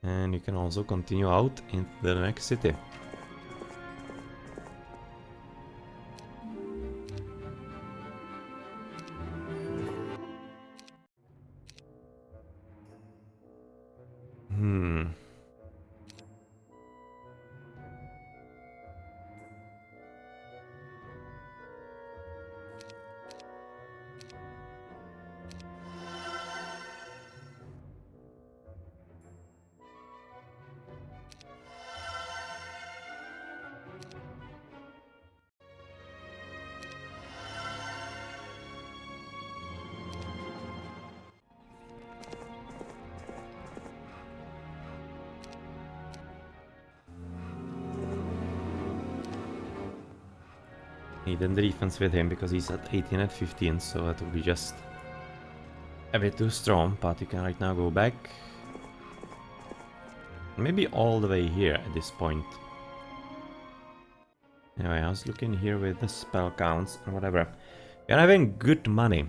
And you can also continue out into the next city. Needing the defense with him because he's at 18 at 15, so that would be just a bit too strong, but you can right now go back. Maybe all the way here at this point. Anyway, I was looking here with the spell counts and whatever. We're having good money,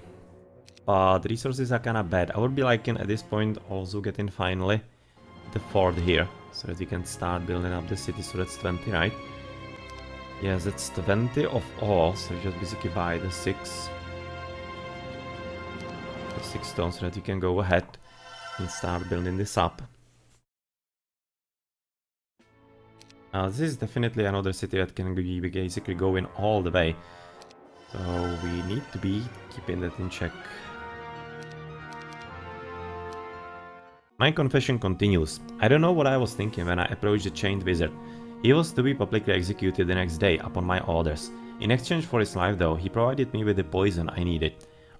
but the resources are kinda bad. I would be liking at this point also getting finally the fort here, so that we can start building up the city, so that's 20, right? Yes, it's 20 of all, so just basically buy the 6 stones so that you can go ahead and start building this up. This is definitely another city that can be basically going all the way. So we need to be keeping that in check. My confession continues. I don't know what I was thinking when I approached the chained wizard. He was to be publicly executed the next day upon my orders. In exchange for his life though, he provided me with the poison I needed.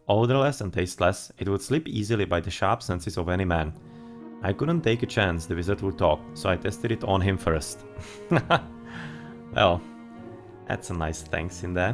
Odorless and tasteless, it would slip easily by the sharp senses of any man. I couldn't take a chance the wizard would talk, so I tested it on him first. Well, that's a nice thanks in there.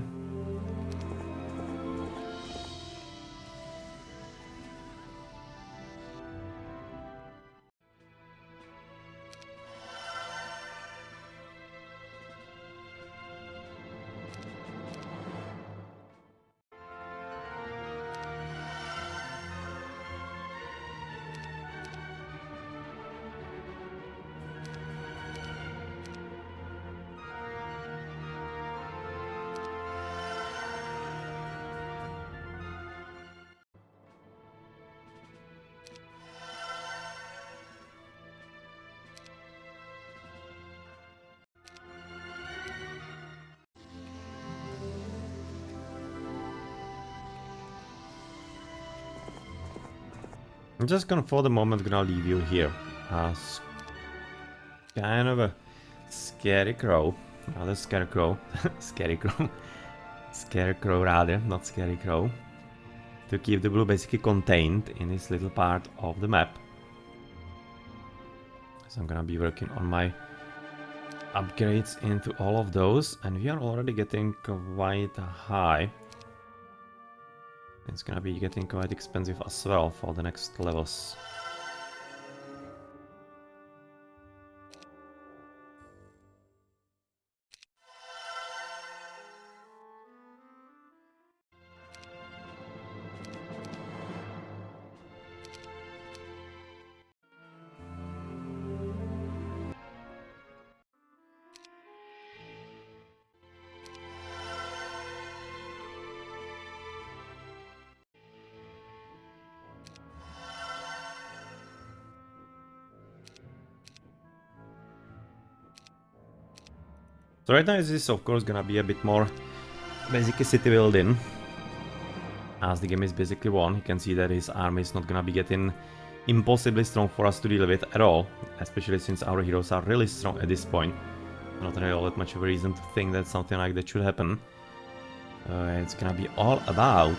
I'm just gonna, for the moment, gonna leave you here. Kind of a scary crow. Not a scarecrow. Scary crow. Scarecrow rather, not scary crow. To keep the blue basically contained in this little part of the map. So I'm gonna be working on my upgrades into all of those. And we are already getting quite high. It's gonna be getting quite expensive as well for the next levels. So right now this is of course gonna be a bit more basically city building. As the game is basically won, you can see that his army is not gonna be getting impossibly strong for us to deal with at all. Especially since our heroes are really strong at this point. Not really all that much of a reason to think that something like that should happen. It's gonna be all about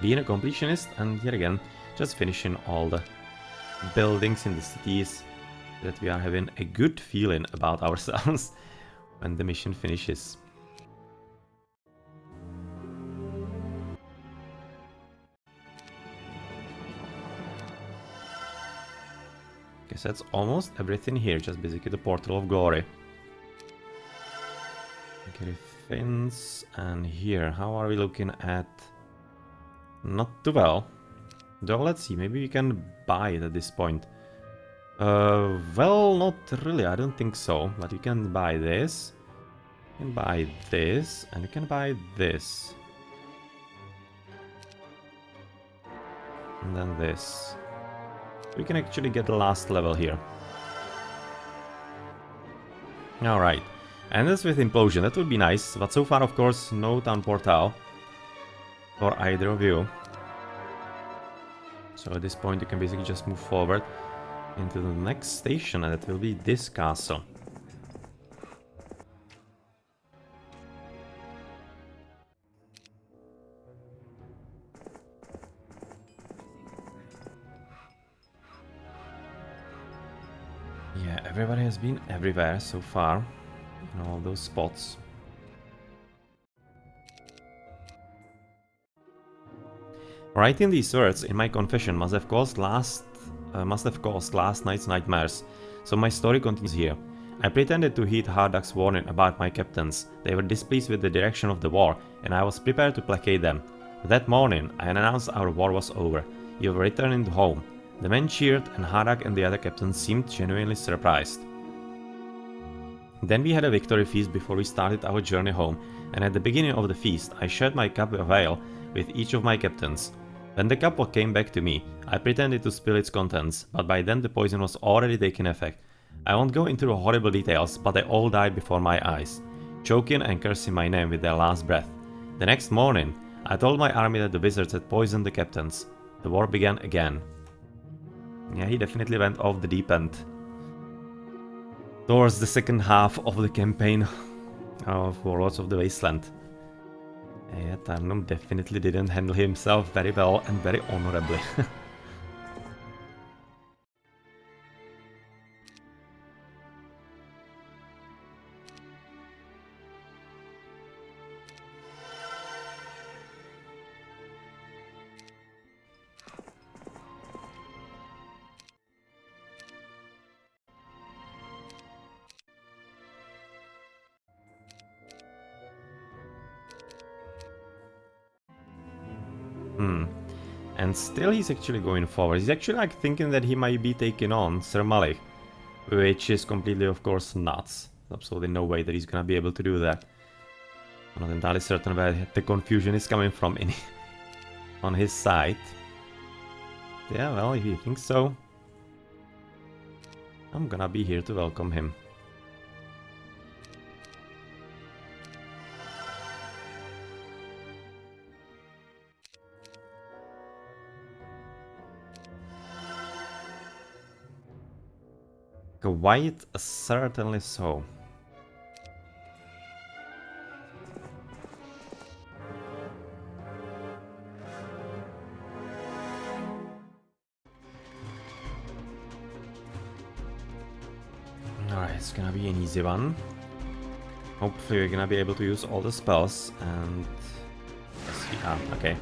being a completionist and yet again just finishing all the buildings in the cities, that we are having a good feeling about ourselves when the mission finishes. Guess that's almost everything here, just basically the Portal of Glory. Griffins, and here, how are we looking at? Not too well. Though let's see, maybe we can buy it at this point. Well, not really, I don't think so, but you can buy this, you can buy this, and you can buy this. And then this. We can actually get the last level here. Alright, and this with Implosion, that would be nice, but so far of course no town portal for either of you. So at this point you can basically just move forward into the next station, and it will be this castle. Yeah, everybody has been everywhere so far, in all those spots. Writing these words in my confession must have caused last night's nightmares, so my story continues here. I pretended to heed Hardak's warning about my captains. They were displeased with the direction of the war, and I was prepared to placate them. That morning, I announced our war was over. You were returning home. The men cheered, and Hardak and the other captains seemed genuinely surprised. Then we had a victory feast before we started our journey home, and at the beginning of the feast, I shared my cup of ale with each of my captains. When the cup came back to me, I pretended to spill its contents, but by then the poison was already taking effect. I won't go into the horrible details, but they all died before my eyes, choking and cursing my name with their last breath. The next morning, I told my army that the wizards had poisoned the captains. The war began again. Yeah, he definitely went off the deep end. Towards the second half of the campaign of Warlords of the Wasteland. Yeah, Tarnum definitely didn't handle himself very well and very honorably. And still he's actually going forward. He's actually like thinking that he might be taking on Sir Malik, which is completely, of course, nuts. Absolutely no way that he's gonna be able to do that. I'm not entirely certain where the confusion is coming from on his side. Yeah, well, if he thinks so, I'm gonna be here to welcome him. Quite certainly so. Alright, it's gonna be an easy one. Hopefully we're gonna be able to use all the spells and... Yes, yeah, okay.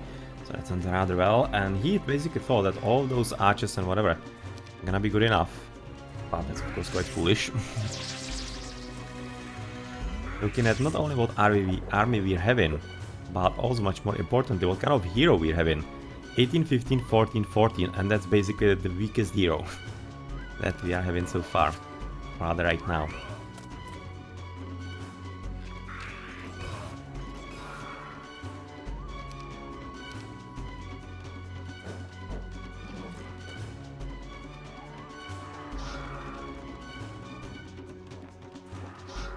So that ends rather well, and he basically thought that all those archers and whatever are gonna be good enough. But that's of course quite foolish. Looking at not only what army we're having, but also much more importantly what kind of hero we're having. 18, 15, 14, 14, and that's basically the weakest hero that we are having so far, rather right now.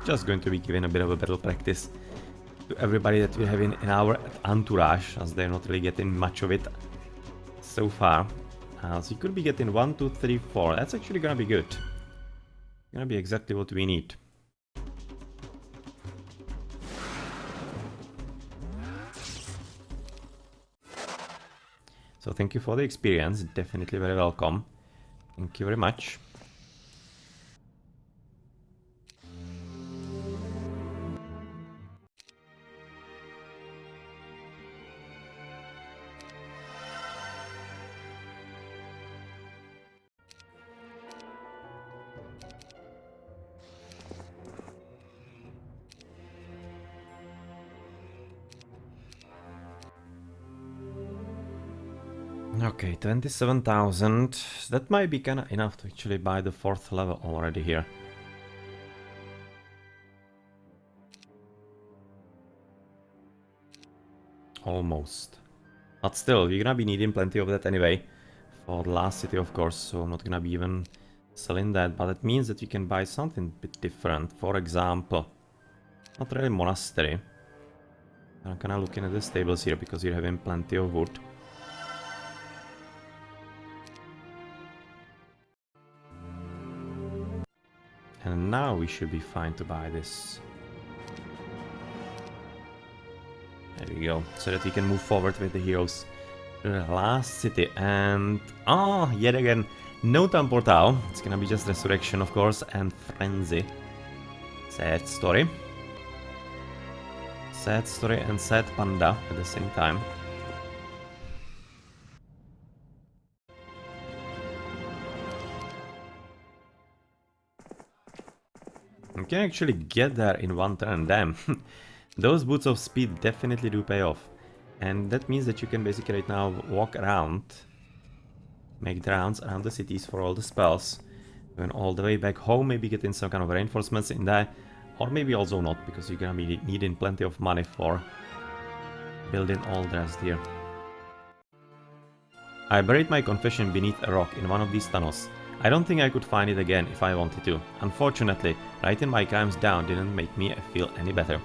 Just going to be giving a bit of a battle practice to everybody that we're having in our entourage, as they're not really getting much of it so far. So you could be getting 1, 2, 3, 4. That's actually gonna be good. Gonna be exactly what we need. So thank you for the experience, definitely very welcome. Thank you very much. Okay, 27,000. That might be kinda enough to actually buy the 4th level already here. Almost. But still, we're gonna be needing plenty of that anyway. For the last city, of course, so I'm not gonna be even selling that. But it means that you can buy something a bit different. For example, not really monastery. I'm kinda looking at the stables here because you're having plenty of wood. And now we should be fine to buy this. There we go, so that we can move forward with the heroes to the last city. And yet again, no time portal. It's gonna be just resurrection, of course, and frenzy. Sad story. Sad story and sad panda at the same time. You can actually get there in one turn, damn. Those boots of speed definitely do pay off. And that means that you can basically right now walk around, make the rounds around the cities for all the spells, going all the way back home, maybe getting some kind of reinforcements in there, or maybe also not, because you're gonna be needing plenty of money for building all the rest here. I buried my confession beneath a rock in one of these tunnels. I don't think I could find it again if I wanted to. Unfortunately, writing my crimes down didn't make me feel any better.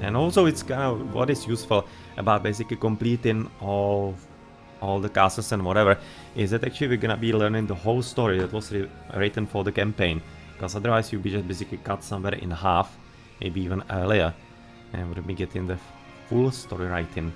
And also it's kind of what is useful about basically completing all the castles and whatever, is that actually we're gonna be learning the whole story that was written for the campaign. Because otherwise you'd be just basically cut somewhere in half, maybe even earlier, and would be getting the full story writing.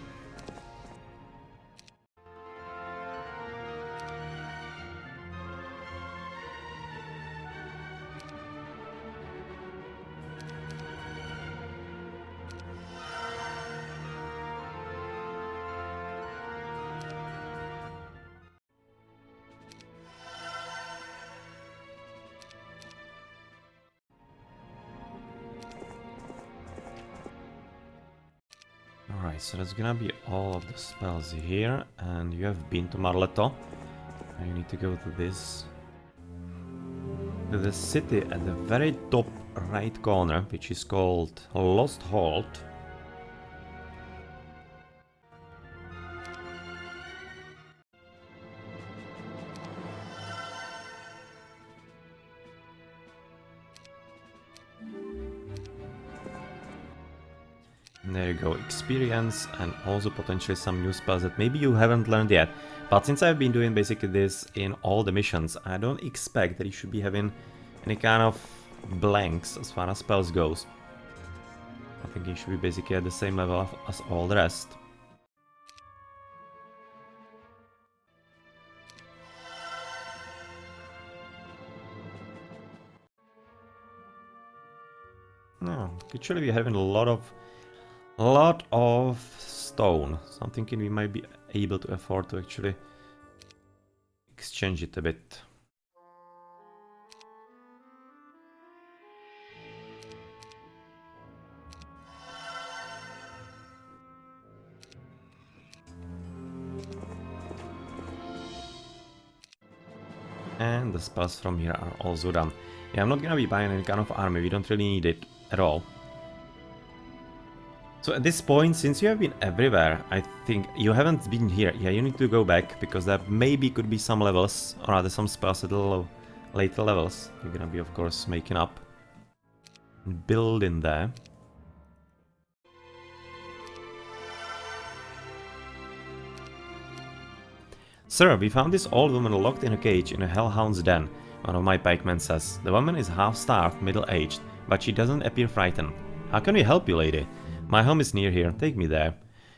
Alright, so that's gonna be all of the spells here, and you have been to Marletto. And you need to go to this... to the city at the very top right corner, which is called Lost Hold. And there you go, experience and also potentially some new spells that maybe you haven't learned yet. But since I've been doing basically this in all the missions, I don't expect that you should be having any kind of blanks as far as spells goes. I think you should be basically at the same level as all the rest. No, actually we're having a lot of stone. So I'm thinking we might be able to afford to actually exchange it a bit. And the spells from here are also done. Yeah, I'm not gonna be buying any kind of army, we don't really need it at all. So at this point, since you have been everywhere, I think you haven't been here. Yeah, you need to go back, because there maybe could be some levels, or rather some spells at the later levels. You're gonna be, of course, making up. Build in there. Sir, we found this old woman locked in a cage in a hellhound's den, one of my pikemen says. The woman is half-starved, middle-aged, but she doesn't appear frightened. How can we help you, lady? My home is near here, take me there.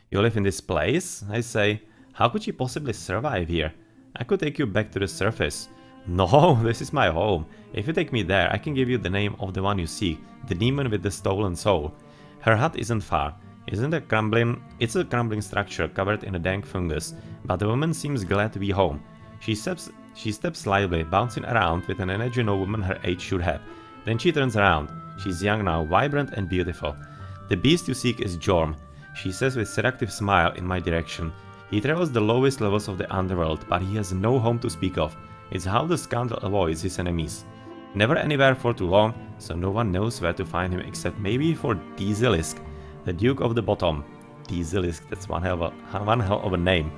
You live in this place? I say. How could she possibly survive here? I could take you back to the surface. No, this is my home. If you take me there, I can give you the name of the one you seek, the demon with the stolen soul. Her hut isn't far. It's a crumbling structure covered in a dank fungus, but the woman seems glad to be home. She steps lively, bouncing around with an energy no woman her age should have. Then she turns around. She's young now, vibrant and beautiful. The beast you seek is Jorm, she says with seductive smile in my direction. He travels the lowest levels of the Underworld, but he has no home to speak of. It's how the scoundrel avoids his enemies. Never anywhere for too long, so no one knows where to find him except maybe for Dieselisk, the Duke of the Bottom. Dieselisk, that's one hell of a name.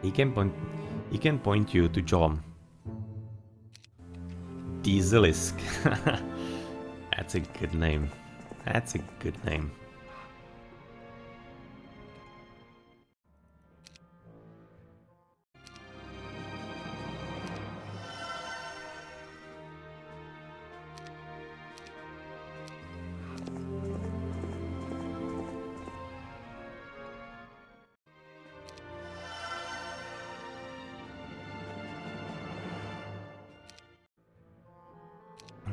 He can point you to Jorm. Dieselisk. That's a good name. That's a good name.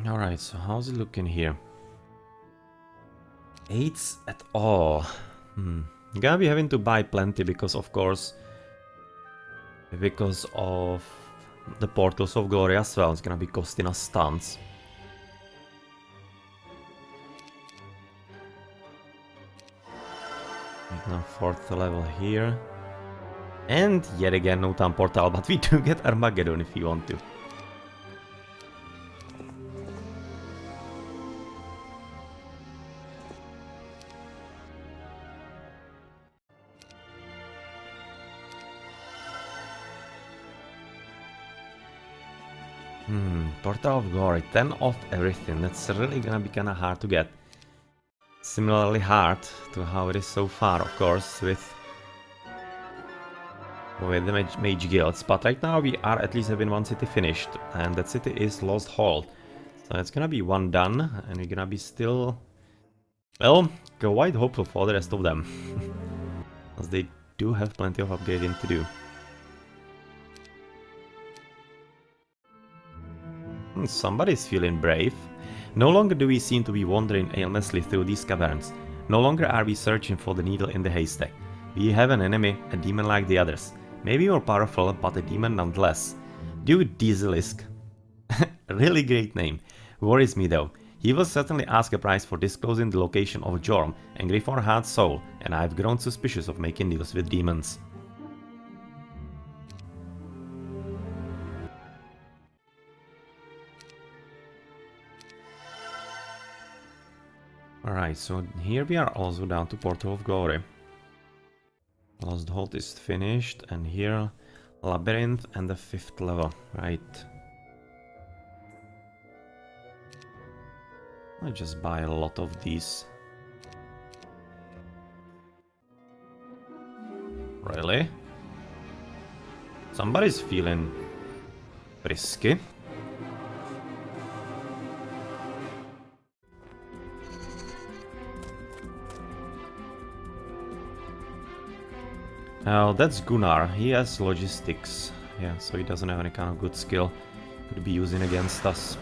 Alright, so how's it looking here? 8s at all. Gonna be having to buy plenty because of course, because of the Portals of Glory as well. It's gonna be costing us tons. Now 4th level here. And yet again no town portal, but we do get Armageddon if you want to. Portal of Glory, 10 of everything. That's really gonna be kinda hard to get. Similarly hard to how it is so far, of course, with the mage guilds. But right now we are at least having one city finished, and that city is Lost Hall. So it's gonna be one done, and we're gonna be still, well, quite hopeful for the rest of them. As they do have plenty of upgrading to do. Somebody's feeling brave. No longer do we seem to be wandering aimlessly through these caverns. No longer are we searching for the needle in the haystack. We have an enemy, a demon like the others. Maybe more powerful, but a demon nonetheless. Dude Dieselisk. Really great name. Worries me though. He will certainly ask a price for disclosing the location of Jorm and Griffon Heart's soul, and I've grown suspicious of making deals with demons. Alright, so here we are also down to Portal of Glory. Lost Hold is finished, and here Labyrinth and the 5th level, right. I just buy a lot of these. Really? Somebody's feeling risky. Oh, that's Gunnar. He has logistics. Yeah, so he doesn't have any kind of good skill to be using against us.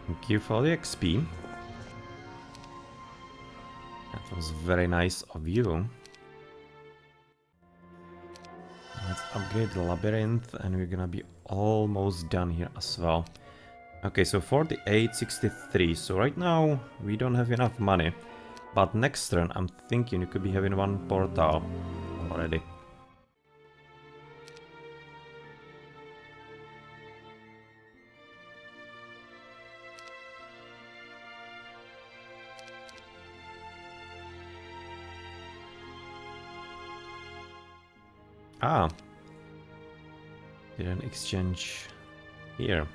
Thank you for the XP. That was very nice of you. Let's upgrade the Labyrinth, and we're gonna be almost done here as well. Okay, so 48, 63. So right now we don't have enough money. But next turn I'm thinking you could be having one portal already. Ah, did an exchange here.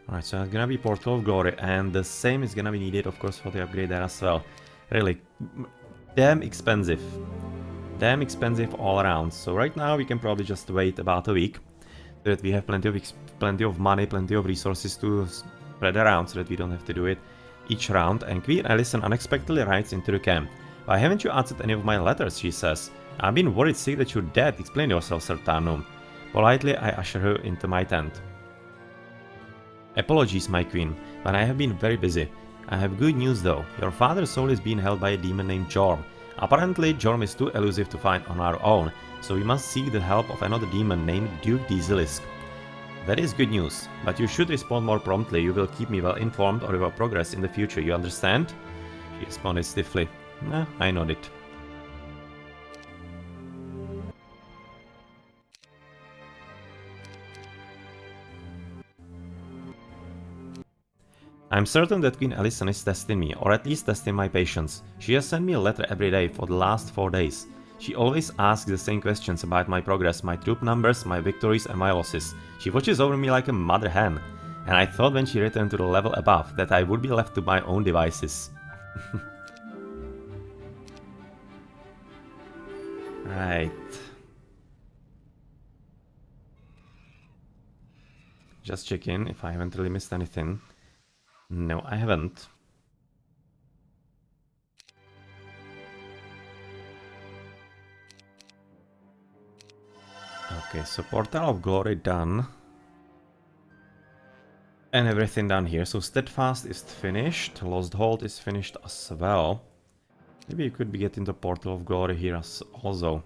Alright, so it's gonna be Portal of Glory, and the same is gonna be needed, of course, for the upgrade there as well. Really, damn expensive. Damn expensive all around. So right now we can probably just wait about a week, so that we have plenty of money, plenty of resources to spread around, so that we don't have to do it each round. And Queen Alison unexpectedly writes into the camp. Why haven't you answered any of my letters, she says. I've been worried sick that you're dead. Explain yourself, Sir Tarnum. Politely, I usher her into my tent. Apologies, my queen, but I have been very busy. I have good news though. Your father's soul is being held by a demon named Jorm. Apparently, Jorm is too elusive to find on our own, so we must seek the help of another demon named Duke Dieselisk. That is good news, but you should respond more promptly. You will keep me well informed of your progress in the future, you understand? She responded stiffly. I nodded. I'm certain that Queen Alison is testing me, or at least testing my patience. She has sent me a letter every day for the last 4 days. She always asks the same questions about my progress, my troop numbers, my victories and my losses. She watches over me like a mother hen. And I thought when she returned to the level above that I would be left to my own devices. Right. Just check in if I haven't really missed anything. No, I haven't. Okay, so Portal of Glory done. And everything done here. So Steadfast is finished. Lost Hold is finished as well. Maybe you could be getting the Portal of Glory here as also.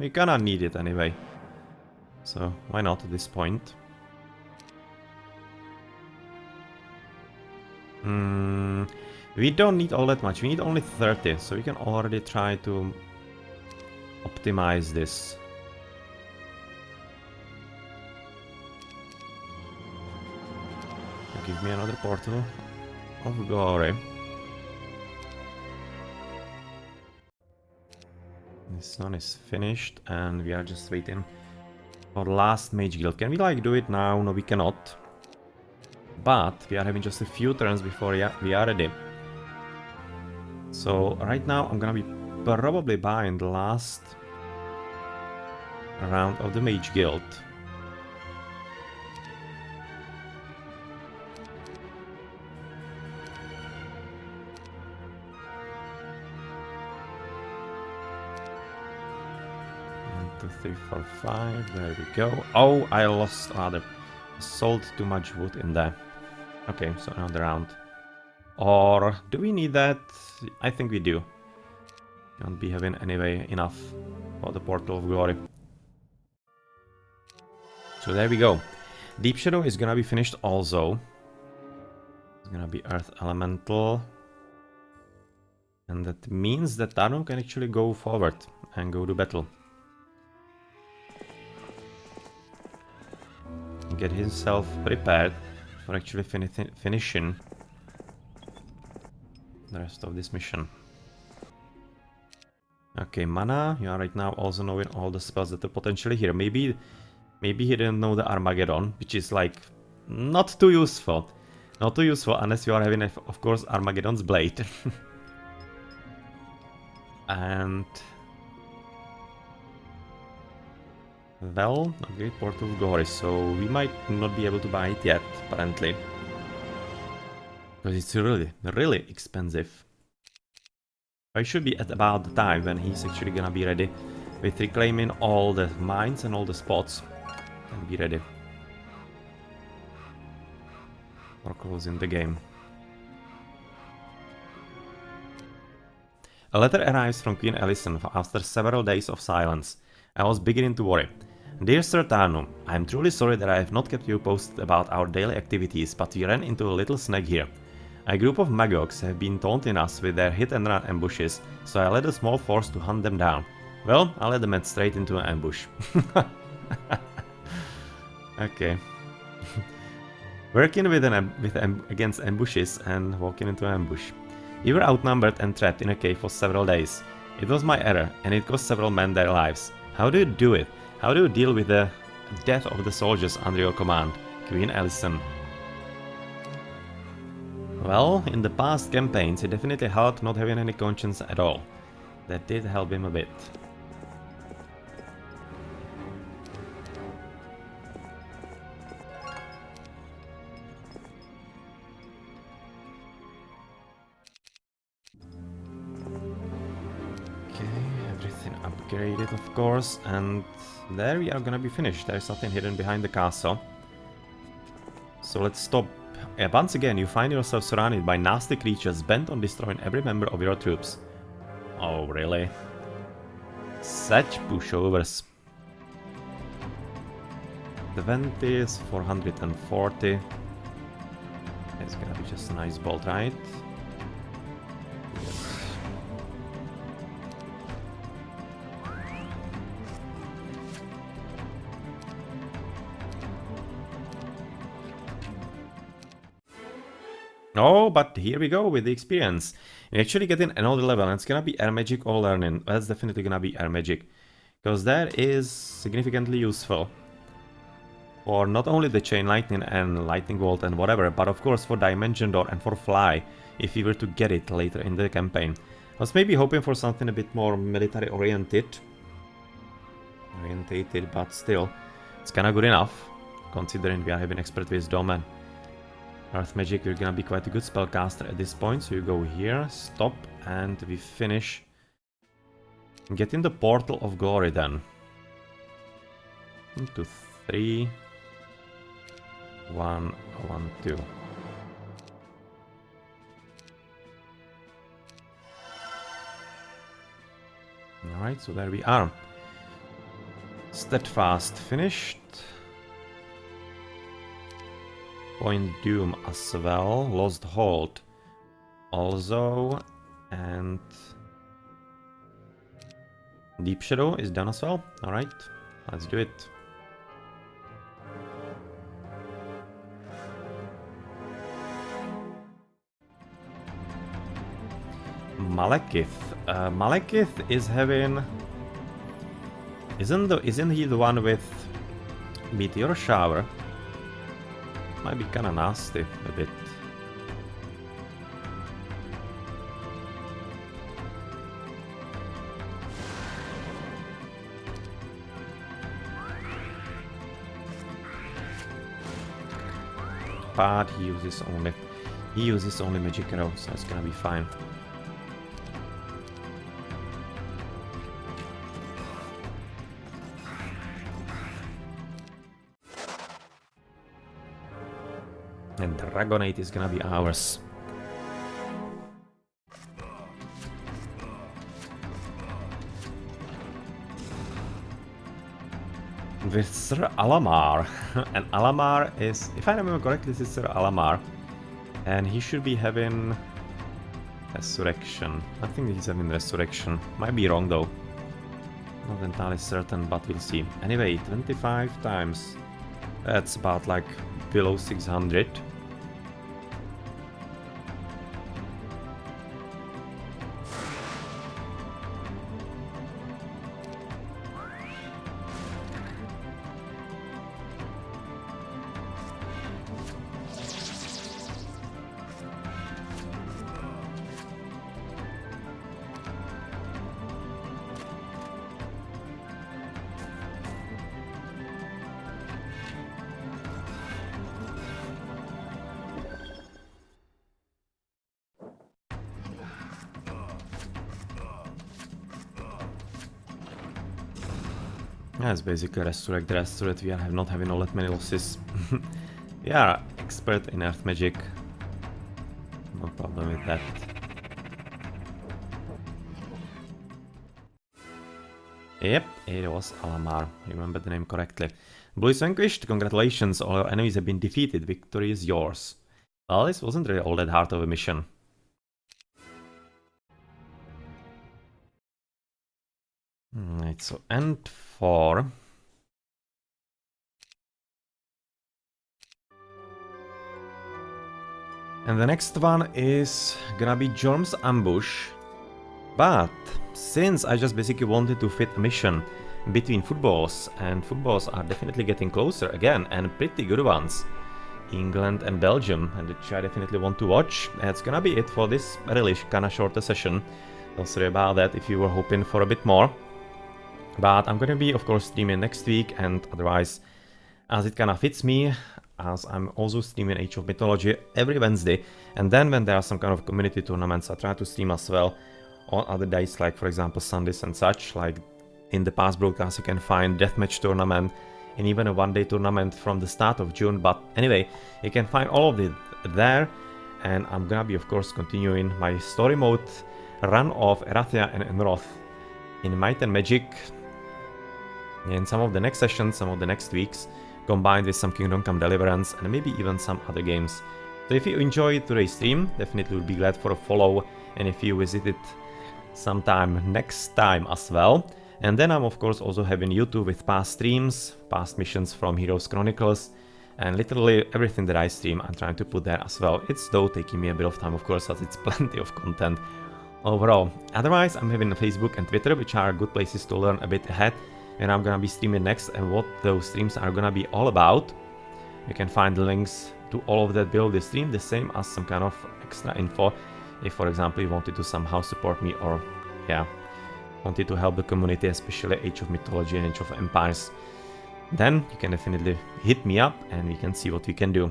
We kinda need it anyway. So why not at this point? We don't need all that much. We need only 30. So we can already try to optimize this. Give me another Portal of Glory. This one is finished and we are just waiting for last Mage Guild. Can we like do it now? No, we cannot. But we are having just a few turns before we are ready. So right now I'm gonna be probably buying the last round of the Mage Guild. Two, three, four, five. There we go. Oh, I lost rather. Sold too much wood in there. Okay, so another round. Or do we need that? I think we do. Can't be having anyway enough for the Portal of Glory. So there we go. Deep Shadow is gonna be finished also. It's gonna be Earth Elemental. And that means that Tarnum can actually go forward and go to battle. Get himself prepared for actually finishing the rest of this mission. Okay, Mana, you are right now also knowing all the spells that are potentially here. Maybe he didn't know the Armageddon, which is like not too useful. Not too useful unless you are having, of course, Armageddon's Blade. And well, okay, Portal of Glory, so we might not be able to buy it yet, apparently. Because it's really expensive. I should be at about the time when he's actually gonna be ready with reclaiming all the mines and all the spots. And be ready for closing the game. A letter arrives from Queen Alyson after several days of silence. I was beginning to worry. Dear Sir Tarnum, I am truly sorry that I have not kept you posted about our daily activities, but we ran into a little snag here. A group of Magogs have been taunting us with their hit-and-run ambushes, so I led a small force to hunt them down. Well, I led them straight into an ambush. Okay. Working against ambushes and walking into an ambush. We were outnumbered and trapped in a cave for several days. It was my error, and it cost several men their lives. How do you do it? How do you deal with the death of the soldiers under your command? Queen Alyson. Well, in the past campaigns, it definitely helped not having any conscience at all. That did help him a bit. Upgraded, of course, and there we are gonna be finished. There's something hidden behind the castle. So let's stop. Once again, you find yourself surrounded by nasty creatures bent on destroying every member of your troops. Oh, really? Such pushovers. 20 is 440. It's gonna be just a nice bolt, right? Yes. Oh, but here we go with the experience. You're actually getting another level, and it's gonna be air magic or learning. That's definitely gonna be air magic, because that is significantly useful for not only the chain lightning and lightning bolt and whatever, but of course for dimension door and for fly, if we were to get it later in the campaign. I was maybe hoping for something a bit more military oriented, orientated, but still, it's kinda good enough, considering we are having expert wisdom and earth magic. We're gonna be quite a good spellcaster at this point, so you go here, stop, and we finish. Get in the portal of glory then. 1, 2, 3. 1, 1, 2. Alright, so there we are. Steadfast finished. Point Doom as well. Lost Hold also. And Deep Shadow is done as well. Alright, let's do it. Malekith. Malekith is having... Isn't he the one with Meteor Shower? Might be kinda nasty a bit. But he uses only magic arrow, so it's gonna be fine. And Dragonite is gonna be ours. With Sir Alamar. And Alamar is, if I remember correctly, this is Sir Alamar. And he should be having Resurrection. I think he's having Resurrection. Might be wrong though. Not entirely certain, but we'll see. Anyway, 25 times. That's about like below 600. Yeah, it's basically resurrect the resurrect. We are not having all that many losses. We are expert in earth magic. No problem with that. Yep, it was Alamar. Remember the name correctly. Blue is vanquished. Congratulations, all your enemies have been defeated. Victory is yours. Well, this wasn't really all that hard of a mission. Right, so end 4. And the next one is gonna be Jorm's Ambush. But since I just basically wanted to fit a mission between footballs, and footballs are definitely getting closer again, and pretty good ones. England and Belgium, and which I definitely want to watch. That's gonna be it for this really kinda shorter session. So sorry about that if you were hoping for a bit more. But I'm gonna be, of course, streaming next week, and otherwise, as it kinda fits me, as I'm also streaming Age of Mythology every Wednesday, and then when there are some kind of community tournaments, I try to stream as well on other days, like for example Sundays and such. Like in the past broadcasts you can find Deathmatch tournament, and even a one-day tournament from the start of June, but anyway, you can find all of it there, and I'm gonna be, of course, continuing my story mode run of Erathia and Enroth in Might and Magic in some of the next sessions, some of the next weeks, combined with some Kingdom Come Deliverance and maybe even some other games. So if you enjoyed today's stream, definitely would be glad for a follow, and if you visit it sometime next time as well. And then I'm of course also having YouTube with past streams, past missions from Heroes Chronicles, and literally everything that I stream I'm trying to put there as well. It's though taking me a bit of time, of course, as it's plenty of content overall. Otherwise, I'm having Facebook and Twitter, which are good places to learn a bit ahead, and I'm gonna be streaming next, and what those streams are gonna be all about. You can find the links to all of that below the stream, the same as some kind of extra info if, for example, you wanted to somehow support me, or yeah, wanted to help the community, especially Age of Mythology and Age of Empires, then you can definitely hit me up and we can see what we can do.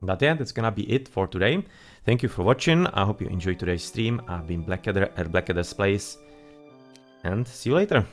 But yeah, that's gonna be it for today. Thank you for watching. I hope you enjoyed today's stream. I've been Blackadder at Blackadder's Place, and see you later.